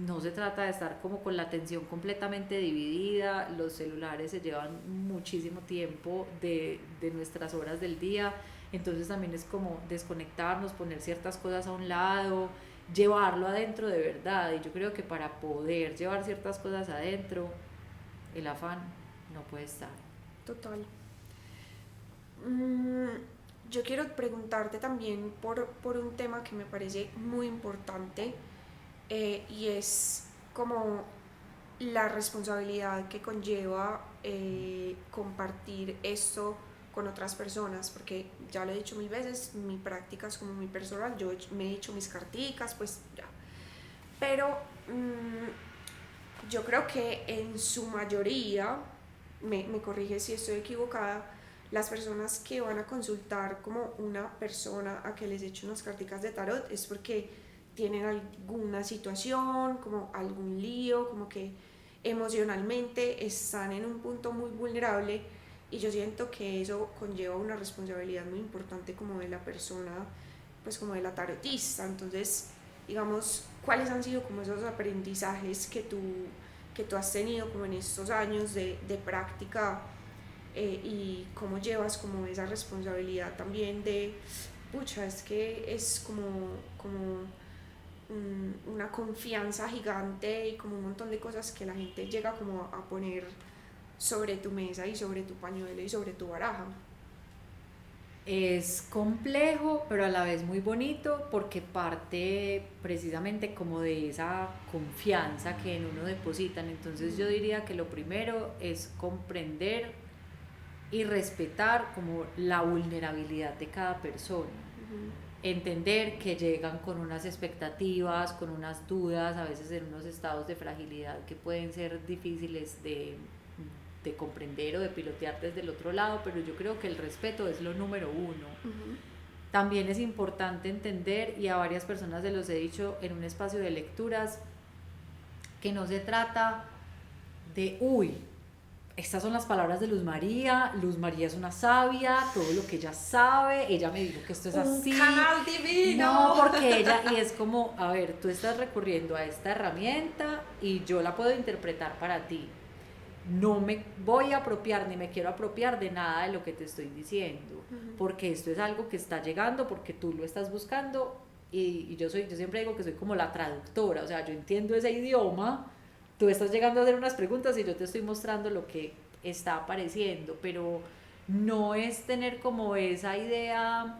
No se trata de estar como con la atención completamente dividida, los celulares se llevan muchísimo tiempo de nuestras horas del día, entonces también es como desconectarnos, poner ciertas cosas a un lado, llevarlo adentro de verdad, y yo creo que para poder llevar ciertas cosas adentro, el afán no puede estar. Total. Mm, yo quiero preguntarte también por un tema que me parece muy importante, y es como la responsabilidad que conlleva compartir esto con otras personas, porque ya lo he dicho mil veces, mi práctica es como muy personal, yo me he hecho mis carticas, pues ya. Pero yo creo que en su mayoría, me corrige si estoy equivocada, las personas que van a consultar como una persona a que les eche unas carticas de tarot es porque tienen alguna situación, como algún lío, como que emocionalmente están en un punto muy vulnerable, y yo siento que eso conlleva una responsabilidad muy importante como de la persona, pues como de la tarotista. Entonces, digamos, ¿cuáles han sido como esos aprendizajes que tú has tenido como en estos años de práctica, y cómo llevas como esa responsabilidad también de, pucha, es que es como una confianza gigante y como un montón de cosas que la gente llega como a poner sobre tu mesa y sobre tu pañuelo y sobre tu baraja? Es complejo, pero a la vez muy bonito porque parte precisamente como de esa confianza que en uno depositan. Entonces yo diría que lo primero es comprender y respetar como la vulnerabilidad de cada persona. Uh-huh. Entender que llegan con unas expectativas, con unas dudas, a veces en unos estados de fragilidad que pueden ser difíciles de comprender o de pilotear desde el otro lado, pero yo creo que el respeto es lo número uno. Uh-huh. También es importante entender, y a varias personas se los he dicho en un espacio de lecturas, que no se trata de, uy, estas son las palabras de Luz María es una sabia, todo lo que ella sabe, ella me dijo que esto es así. Un canal divino. No, porque ella, y es como, a ver, tú estás recurriendo a esta herramienta y yo la puedo interpretar para ti. No me voy a apropiar ni me quiero apropiar de nada de lo que te estoy diciendo, porque esto es algo que está llegando, porque tú lo estás buscando y yo siempre digo que soy como la traductora, o sea, yo entiendo ese idioma, tú estás llegando a hacer unas preguntas y yo te estoy mostrando lo que está apareciendo, pero no es tener como esa idea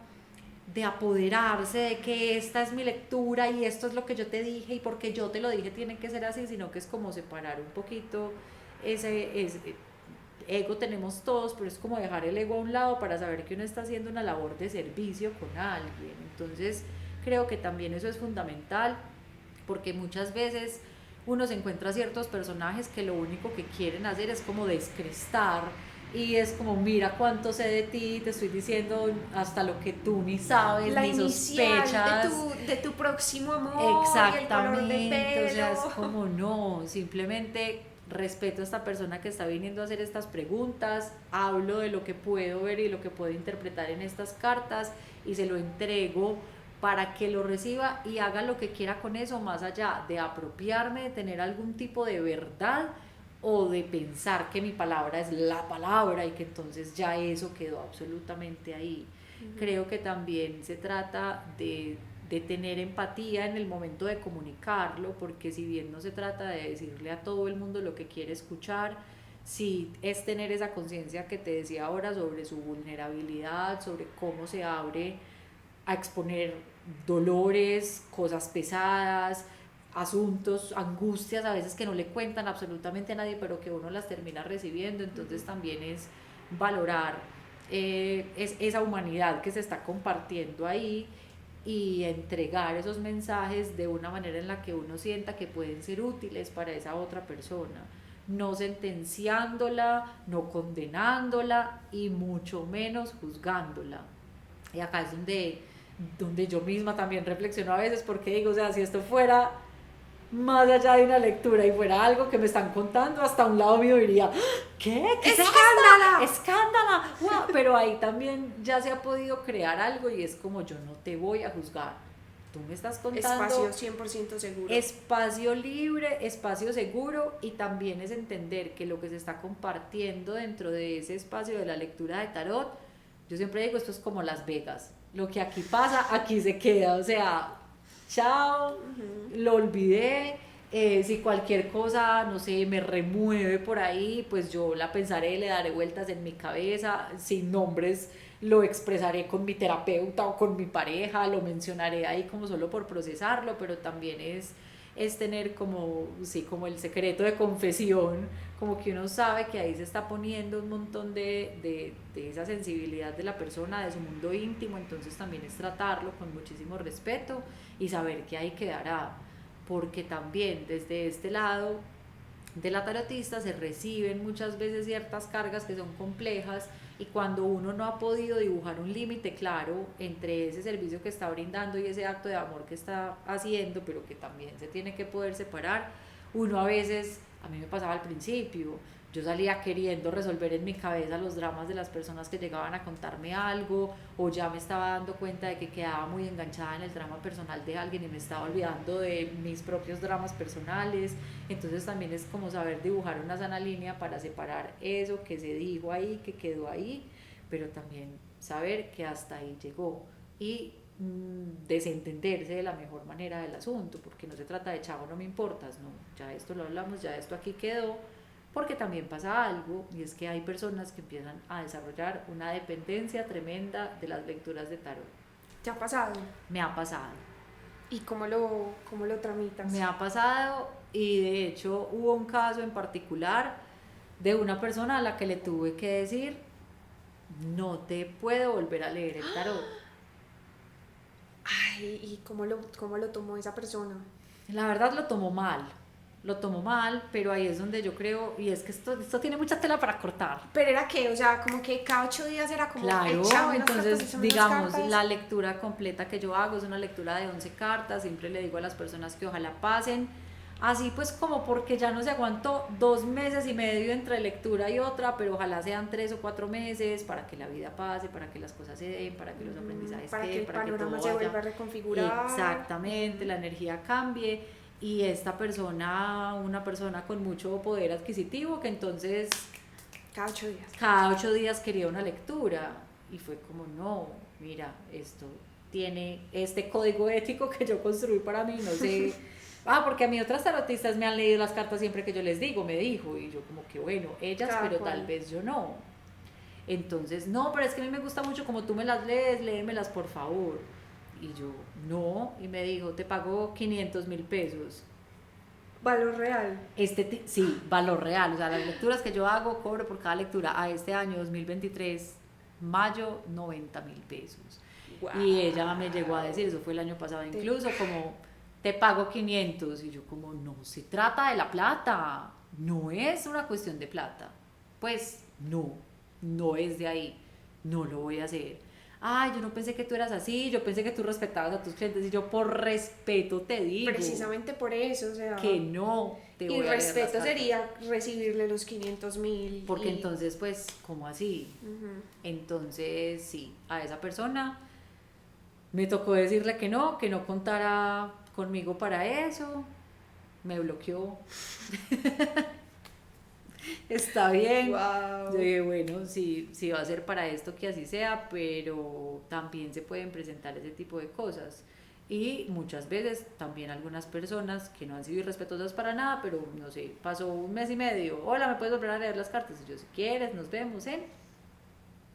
de apoderarse de que esta es mi lectura y esto es lo que yo te dije y porque yo te lo dije tiene que ser así, sino que es como separar un poquito ese ego tenemos todos, pero es como dejar el ego a un lado para saber que uno está haciendo una labor de servicio con alguien. Entonces creo que también eso es fundamental, porque muchas veces uno se encuentra ciertos personajes que lo único que quieren hacer es como descrestar y es como, mira cuánto sé de ti, te estoy diciendo hasta lo que tú ni sabes, la ni sospechas de tu próximo amor. exactamente, y el color de pelo. o sea, es como no, simplemente respeto a esta persona que está viniendo a hacer estas preguntas, hablo de lo que puedo ver y lo que puedo interpretar en estas cartas y se lo entrego para que lo reciba y haga lo que quiera con eso, más allá de apropiarme, de tener algún tipo de verdad o de pensar que mi palabra es la palabra y que entonces ya eso quedó absolutamente ahí. Creo que también se trata de tener empatía en el momento de comunicarlo, porque si bien no se trata de decirle a todo el mundo lo que quiere escuchar, sí es tener esa conciencia que te decía ahora sobre su vulnerabilidad, sobre cómo se abre a exponer dolores, cosas pesadas, asuntos, angustias a veces que no le cuentan absolutamente a nadie, pero que uno las termina recibiendo. Entonces también es valorar es esa humanidad que se está compartiendo ahí y entregar esos mensajes de una manera en la que uno sienta que pueden ser útiles para esa otra persona, no sentenciándola, no condenándola y mucho menos juzgándola. Y acá es donde yo misma también reflexiono a veces, porque digo, o sea, si esto fuera más allá de una lectura y fuera algo que me están contando, hasta un lado mío diría, ¿qué? ¿Qué ¡Escándala! ¡Escándala! ¡Wow! Pero ahí también ya se ha podido crear algo y es como, yo no te voy a juzgar, tú me estás contando. Espacio 100% seguro. Espacio libre, espacio seguro, y también es entender que lo que se está compartiendo dentro de ese espacio de la lectura de tarot, yo siempre digo, esto es como Las Vegas, lo que aquí pasa, aquí se queda, o sea, chao, lo olvidé, si cualquier cosa, no sé, me remueve por ahí, pues yo la pensaré, le daré vueltas en mi cabeza, sin nombres, lo expresaré con mi terapeuta o con mi pareja, lo mencionaré ahí como solo por procesarlo, pero también es tener como, sí, como el secreto de confesión, como que uno sabe que ahí se está poniendo un montón de esa sensibilidad de la persona, de su mundo íntimo, entonces también es tratarlo con muchísimo respeto y saber que ahí quedará, porque también desde este lado de la tarotista se reciben muchas veces ciertas cargas que son complejas, y cuando uno no ha podido dibujar un límite claro entre ese servicio que está brindando y ese acto de amor que está haciendo, pero que también se tiene que poder separar, uno a veces, a mí me pasaba al principio, yo salía queriendo resolver en mi cabeza los dramas de las personas que llegaban a contarme algo, o ya me estaba dando cuenta de que quedaba muy enganchada en el drama personal de alguien y me estaba olvidando de mis propios dramas personales. Entonces también es como saber dibujar una sana línea para separar eso que se dijo ahí, que quedó ahí, pero también saber que hasta ahí llegó y desentenderse de la mejor manera del asunto, porque no se trata de chavo, no me importas, no, ya esto lo hablamos, ya esto aquí quedó. Porque también pasa algo, y es que hay personas que empiezan a desarrollar una dependencia tremenda de las lecturas de tarot. ¿Te ha pasado? Me ha pasado. ¿Y cómo lo tramitas? Me ha pasado, y de hecho hubo un caso en particular de una persona a la que le tuve que decir, no te puedo volver a leer el tarot. Ay, ¿y cómo lo tomó esa persona? La verdad lo tomó mal, pero ahí es donde yo creo, y es que esto tiene mucha tela para cortar. ¿Pero era qué? O sea, como que cada 8 días era como claro, entonces digamos, cartas. La lectura completa que yo hago es una lectura de 11 cartas, siempre le digo a las personas que ojalá pasen Así pues como porque ya no se aguantó 2 meses y medio entre lectura y otra, pero ojalá sean 3 o 4 meses para que la vida pase, para que las cosas se den, para que los aprendizajes para que queden, el para que panorama todo se vaya vuelva a reconfigurar. exactamente, la energía cambie y esta persona, una persona con mucho poder adquisitivo que entonces Cada 8 días. cada 8 días quería una lectura y fue como no, mira, esto tiene este código ético que yo construí para mí, no sé. Porque a mí otras tarotistas me han leído las cartas siempre que yo les digo, me dijo, y yo como que bueno, ellas, Cada pero cual. tal vez yo no. Entonces, no, pero es que a mí me gusta mucho como tú me las lees, léemelas por favor. Y yo, no, y me dijo, te pago 500.000 pesos. Valor real. Sí, valor real, o sea, las lecturas que yo hago, cobro por cada lectura a este año 2023, mayo, 90.000 pesos. Wow. Y ella me llegó a decir, eso fue el año pasado incluso, como te pago 500 y yo como no se trata de la plata, no es una cuestión de plata, pues no es de ahí, no lo voy a hacer. Ay, yo no pensé que tú eras así, yo pensé que tú respetabas a tus clientes y yo por respeto te digo. Precisamente por eso, o sea. Que no te voy a Y leer las respeto cartas. sería recibirle los 500.000. Porque entonces, pues, ¿cómo así? Uh-huh. Entonces, sí, a esa persona me tocó decirle que no contara conmigo para eso, me bloqueó. Está bien. Wow. Yo dije, bueno, si va a ser para esto, que así sea, pero también se pueden presentar ese tipo de cosas. Y muchas veces también algunas personas que no han sido irrespetuosas para nada, pero no sé, pasó 1 mes y medio, hola, ¿me puedes volver a leer las cartas? Y yo, si quieres, nos vemos en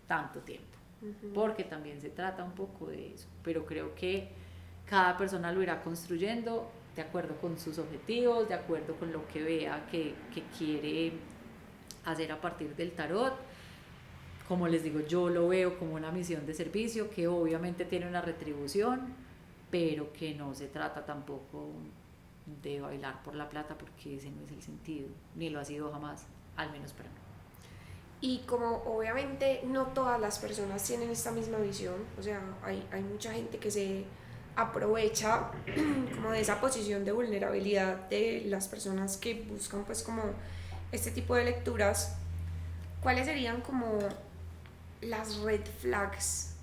tanto tiempo. Uh-huh. Porque también se trata un poco de eso, pero creo que cada persona lo irá construyendo de acuerdo con sus objetivos, de acuerdo con lo que vea que quiere hacer a partir del tarot. Como les digo, yo lo veo como una misión de servicio que obviamente tiene una retribución, pero que no se trata tampoco de bailar por la plata, porque ese no es el sentido, ni lo ha sido jamás, al menos para mí. Y como obviamente no todas las personas tienen esta misma visión, o sea, hay mucha gente que se aprovecha como de esa posición de vulnerabilidad de las personas que buscan pues como este tipo de lecturas. ¿Cuáles serían como las red flags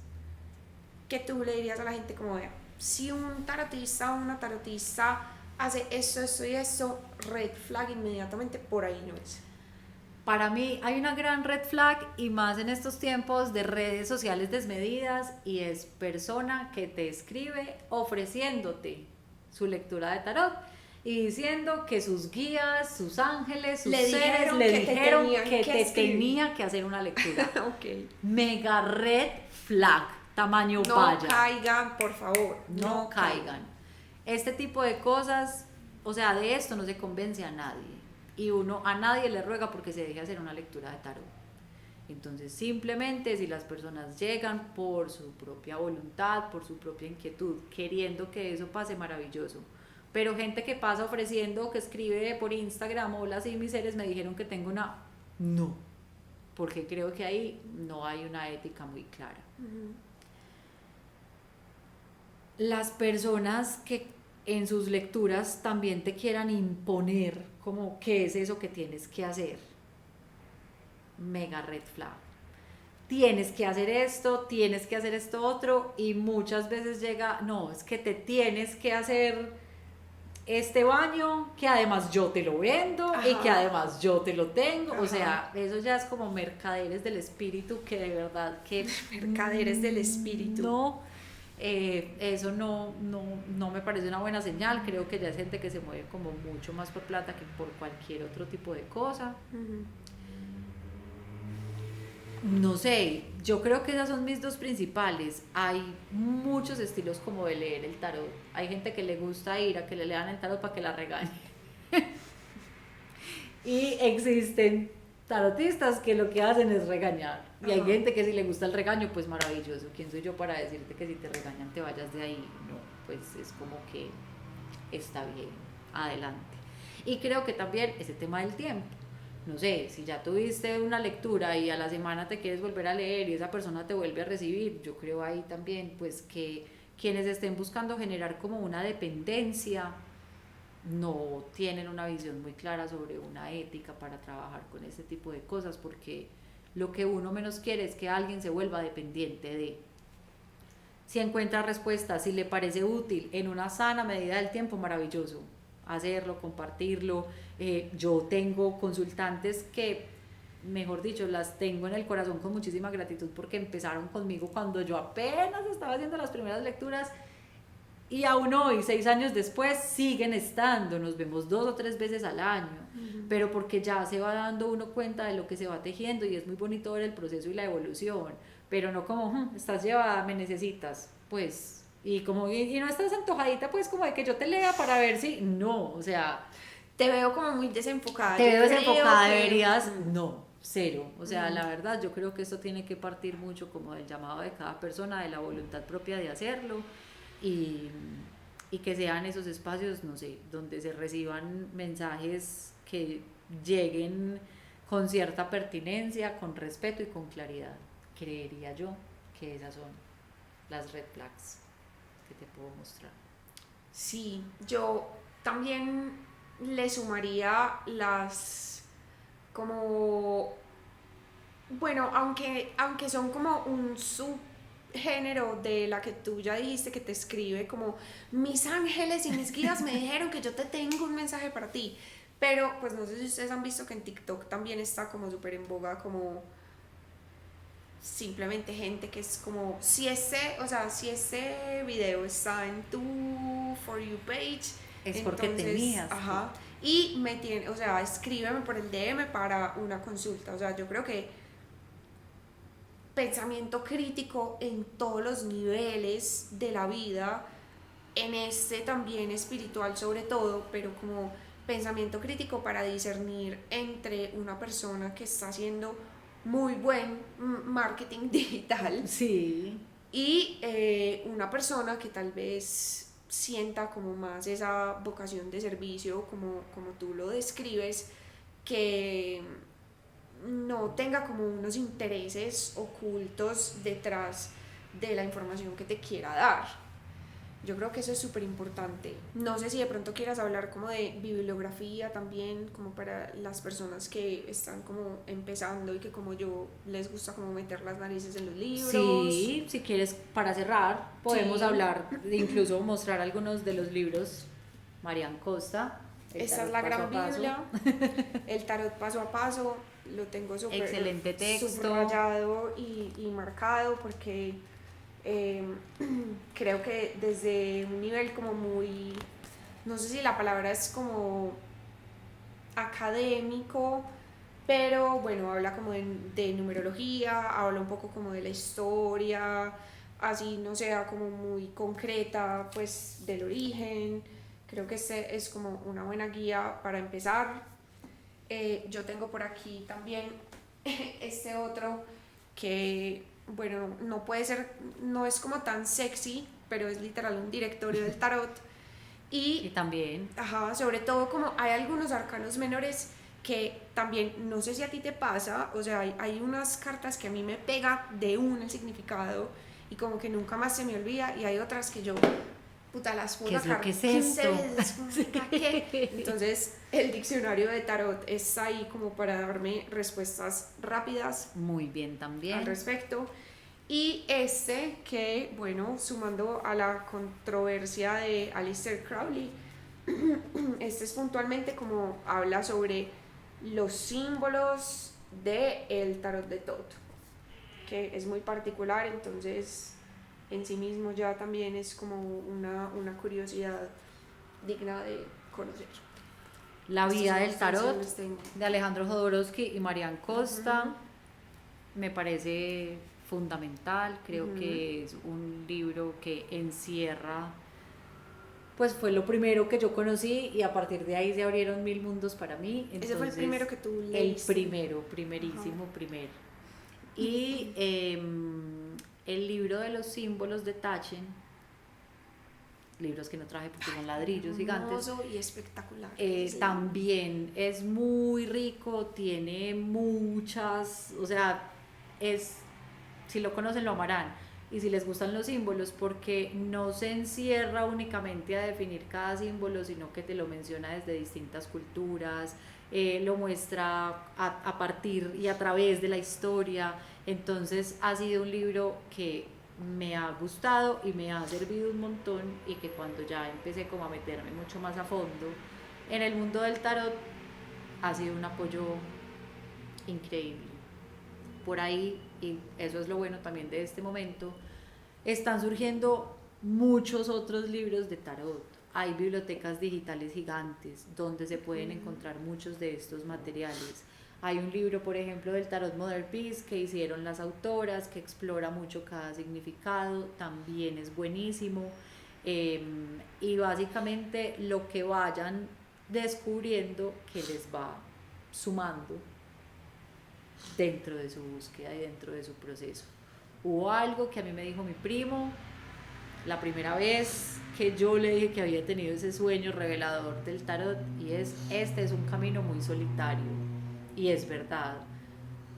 que tú le dirías a la gente como vea? Si un tarotista o una tarotista hace esto y eso, red flag inmediatamente, por ahí no es. Para mí hay una gran red flag, y más en estos tiempos de redes sociales desmedidas, y es persona que te escribe ofreciéndote su lectura de tarot y diciendo que sus guías, sus ángeles, sus seres le dijeron que te tenía que hacer una lectura. Okay. Mega red flag, tamaño no valla. No caigan, por favor. No caigan. Este tipo de cosas, o sea, de esto no se convence a nadie. Y uno a nadie le ruega porque se deje hacer una lectura de tarot. Entonces simplemente si las personas llegan por su propia voluntad, por su propia inquietud, queriendo que eso pase, maravilloso. Pero gente que pasa ofreciendo, que escribe por Instagram, hola, sí, mis seres me dijeron que tengo una... No, porque creo que ahí no hay una ética muy clara. Uh-huh. Las personas que en sus lecturas también te quieran imponer como qué es eso que tienes que hacer, mega red flag. Tienes que hacer esto, tienes que hacer esto otro, y muchas veces llega, no, es que te tienes que hacer este baño, que además yo te lo vendo. Ajá. Y que además yo te lo tengo. Ajá. O sea, eso ya es como mercaderes del espíritu, que de verdad que mercaderes del espíritu. No. Eso no me parece una buena señal. Creo que ya es gente que se mueve como mucho más por plata que por cualquier otro tipo de cosa. Uh-huh. No sé, yo creo que esas son mis dos principales. Hay muchos estilos como de leer el tarot. Hay gente que le gusta ir a que le lean el tarot para que la regañen. Y existen tarotistas que lo que hacen es regañar. Y hay gente que si le gusta el regaño, pues maravilloso. ¿Quién soy yo para decirte que si te regañan te vayas de ahí? No, pues es como que está bien, adelante. Y creo que también ese tema del tiempo. No sé, si ya tuviste una lectura y a la semana te quieres volver a leer y esa persona te vuelve a recibir, yo creo ahí también pues que quienes estén buscando generar como una dependencia, no tienen una visión muy clara sobre una ética para trabajar con este tipo de cosas, porque lo que uno menos quiere es que alguien se vuelva dependiente de. Si encuentra respuestas, si le parece útil en una sana medida del tiempo, maravilloso, hacerlo, compartirlo. Yo tengo consultantes que, mejor dicho, las tengo en el corazón con muchísima gratitud porque empezaron conmigo cuando yo apenas estaba haciendo las primeras lecturas, y aún hoy, 6 años después, siguen estando. Nos vemos 2 o 3 veces al año, pero porque ya se va dando uno cuenta de lo que se va tejiendo, y es muy bonito ver el proceso y la evolución, pero no como, estás llevada, me necesitas, pues, y como, y no estás antojadita, pues, como de que yo te lea para ver si, no, o sea, Te veo como muy desenfocada. te Yo veo creo desenfocada, que- deberías, no, cero, o sea, la verdad, yo creo que esto tiene que partir mucho como del llamado de cada persona, de la voluntad propia de hacerlo, y, y que sean esos espacios, no sé, donde se reciban mensajes que lleguen con cierta pertinencia, con respeto y con claridad. Creería yo que esas son las red flags que te puedo mostrar. Sí, yo también le sumaría las como, bueno, aunque son como un subgénero de la que tú ya dijiste que te escribe como mis ángeles y mis guías me dijeron que yo te tengo un mensaje para ti, pero pues no sé si ustedes han visto que en TikTok también está como súper en boga como simplemente gente que es como si ese video está en tu For You page, Es porque tenías que. ajá, y me tiene, o sea, escríbeme por el DM para una consulta. O sea, yo creo que pensamiento crítico en todos los niveles de la vida, en este también espiritual sobre todo, pero como pensamiento crítico para discernir entre una persona que está haciendo muy buen marketing digital Sí, y una persona que tal vez sienta como más esa vocación de servicio, como tú lo describes, que no tenga como unos intereses ocultos detrás de la información que te quiera dar. Yo creo que eso es súper importante. No sé si de pronto quieras hablar como de bibliografía también, como para las personas que están como empezando y que como yo les gusta como meter las narices en los libros. sí, si quieres, para cerrar, podemos Sí. hablar, incluso mostrar algunos de los libros. Marian Costa, Esta es la gran Biblia, el tarot paso a paso, lo tengo súper excelente texto, subrayado y marcado porque creo que desde un nivel como muy, no sé si la palabra es como académico, pero bueno, habla como de numerología, habla un poco como de la historia, así no sea como muy concreta, pues del origen. Creo que este es como una buena guía para empezar. Yo tengo por aquí también este otro que, bueno, no puede ser, no es como tan sexy, pero es literal un directorio del tarot. y también, Ajá, sobre todo como hay algunos arcanos menores que también, no sé si a ti te pasa, o sea, hay unas cartas que a mí me pega de el significado y como que nunca más se me olvida, y hay otras que yo, puta, las puedo ¿qué es lo sacar que es 15 esto? veces, como, ¿qué? Entonces, el diccionario de tarot está ahí como para darme respuestas rápidas Muy bien al también. respecto. Y este que, bueno, sumando a la controversia de Aleister Crowley, este es puntualmente como habla sobre los símbolos del tarot de Thoth, que es muy particular, entonces en sí mismo ya también es como una curiosidad digna de conocer. La vida del tarot Tengo. de Alejandro Jodorowsky y Marian Costa me parece fundamental. Creo que es un libro que encierra, pues fue lo primero que yo conocí, y a partir de ahí se abrieron mil mundos para mí. Entonces, ese fue el primero que tú el leíste. primerísimo, primero. Y el libro de los símbolos de Taschen, libros que no traje porque son ladrillos gigantes, Hermoso y espectacular. también es muy rico, tiene muchas, o sea, es, si lo conocen lo amarán, y si les gustan los símbolos, porque no se encierra únicamente a definir cada símbolo, sino que te lo menciona desde distintas culturas, lo muestra a partir y a través de la historia. Entonces ha sido un libro que me ha gustado y me ha servido un montón, y que cuando ya empecé como a meterme mucho más a fondo en el mundo del tarot, ha sido un apoyo increíble. Por ahí, y eso es lo bueno también de este momento, están surgiendo muchos otros libros de tarot. Hay bibliotecas digitales gigantes donde se pueden encontrar muchos de estos materiales. Hay un libro, por ejemplo, del Tarot Modern Peace que hicieron las autoras, que explora mucho cada significado, también es buenísimo. Y básicamente lo que vayan descubriendo que les va sumando dentro de su búsqueda y dentro de su proceso. Hubo algo que a mí me dijo mi primo la primera vez que yo le dije que había tenido ese sueño revelador del tarot, y este es un camino muy solitario, y es verdad,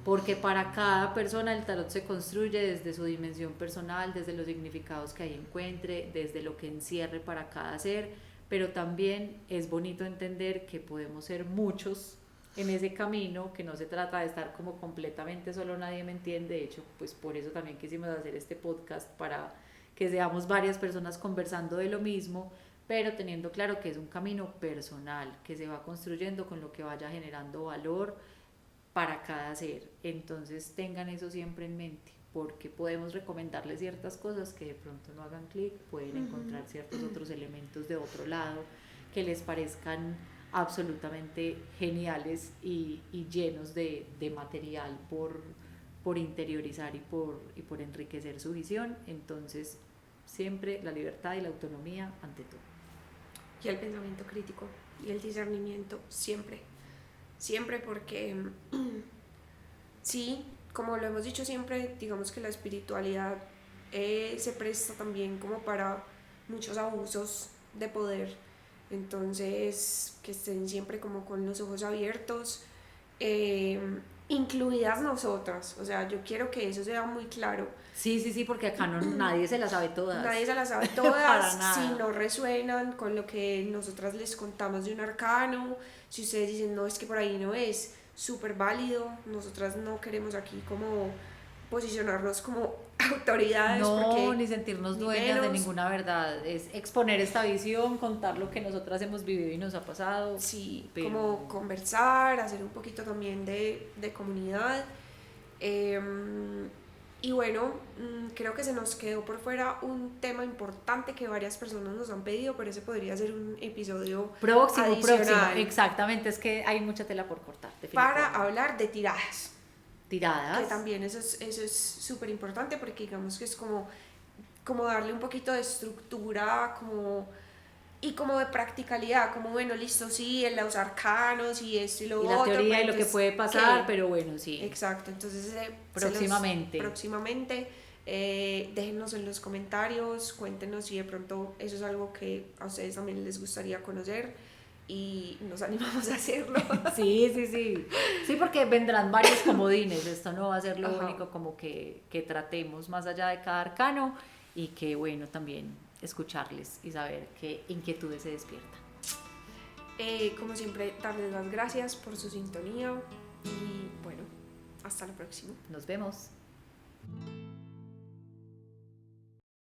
porque para cada persona el tarot se construye desde su dimensión personal, desde los significados que ahí encuentre, desde lo que encierre para cada ser, pero también es bonito entender que podemos ser muchos en ese camino, que no se trata de estar como completamente solo, nadie me entiende. De hecho, pues por eso también quisimos hacer este podcast, para que seamos varias personas conversando de lo mismo, pero teniendo claro que es un camino personal, que se va construyendo con lo que vaya generando valor para cada ser. Entonces tengan eso siempre en mente, porque podemos recomendarles ciertas cosas que de pronto no hagan clic, pueden encontrar ciertos otros elementos de otro lado que les parezcan absolutamente geniales y llenos de material por interiorizar y por enriquecer su visión. Entonces siempre la libertad y la autonomía ante todo. Y el pensamiento crítico y el discernimiento, siempre, porque sí, como lo hemos dicho siempre, digamos que la espiritualidad se presta también como para muchos abusos de poder. Entonces, que estén siempre como con los ojos abiertos, incluidas nosotras. O sea, yo quiero que eso sea muy claro. Sí, porque acá nadie se las sabe todas. Nadie se las sabe todas. Si no resuenan con lo que nosotras les contamos de un arcano, si ustedes dicen, no, es que por ahí no es, súper válido. Nosotras no queremos aquí como posicionarnos como autoridades, no, porque ni sentirnos dueñas de ninguna verdad, es exponer esta visión, contar lo que nosotras hemos vivido y nos ha pasado. Sí, pero como conversar, hacer un poquito también de comunidad. Y bueno, creo que se nos quedó por fuera un tema importante que varias personas nos han pedido, pero ese podría ser un episodio próximo, exactamente, es que hay mucha tela por cortar, para hablar de tiradas. Que tiradas. también eso es súper importante, porque digamos que es como darle un poquito de estructura y como de practicalidad, como bueno, listo, sí, en los arcanos y esto y lo y otro. La teoría y lo que puede pasar, pero bueno, sí. Exacto, entonces próximamente. Déjennos en los comentarios, cuéntenos si de pronto eso es algo que a ustedes también les gustaría conocer y nos animamos a hacerlo. Sí, porque vendrán varios comodines, esto no va a ser lo Ajá. único como que tratemos más allá de cada arcano, y que bueno, también escucharles y saber qué inquietudes se despiertan. Como siempre, darles las gracias por su sintonía y bueno, hasta la próxima. Nos vemos.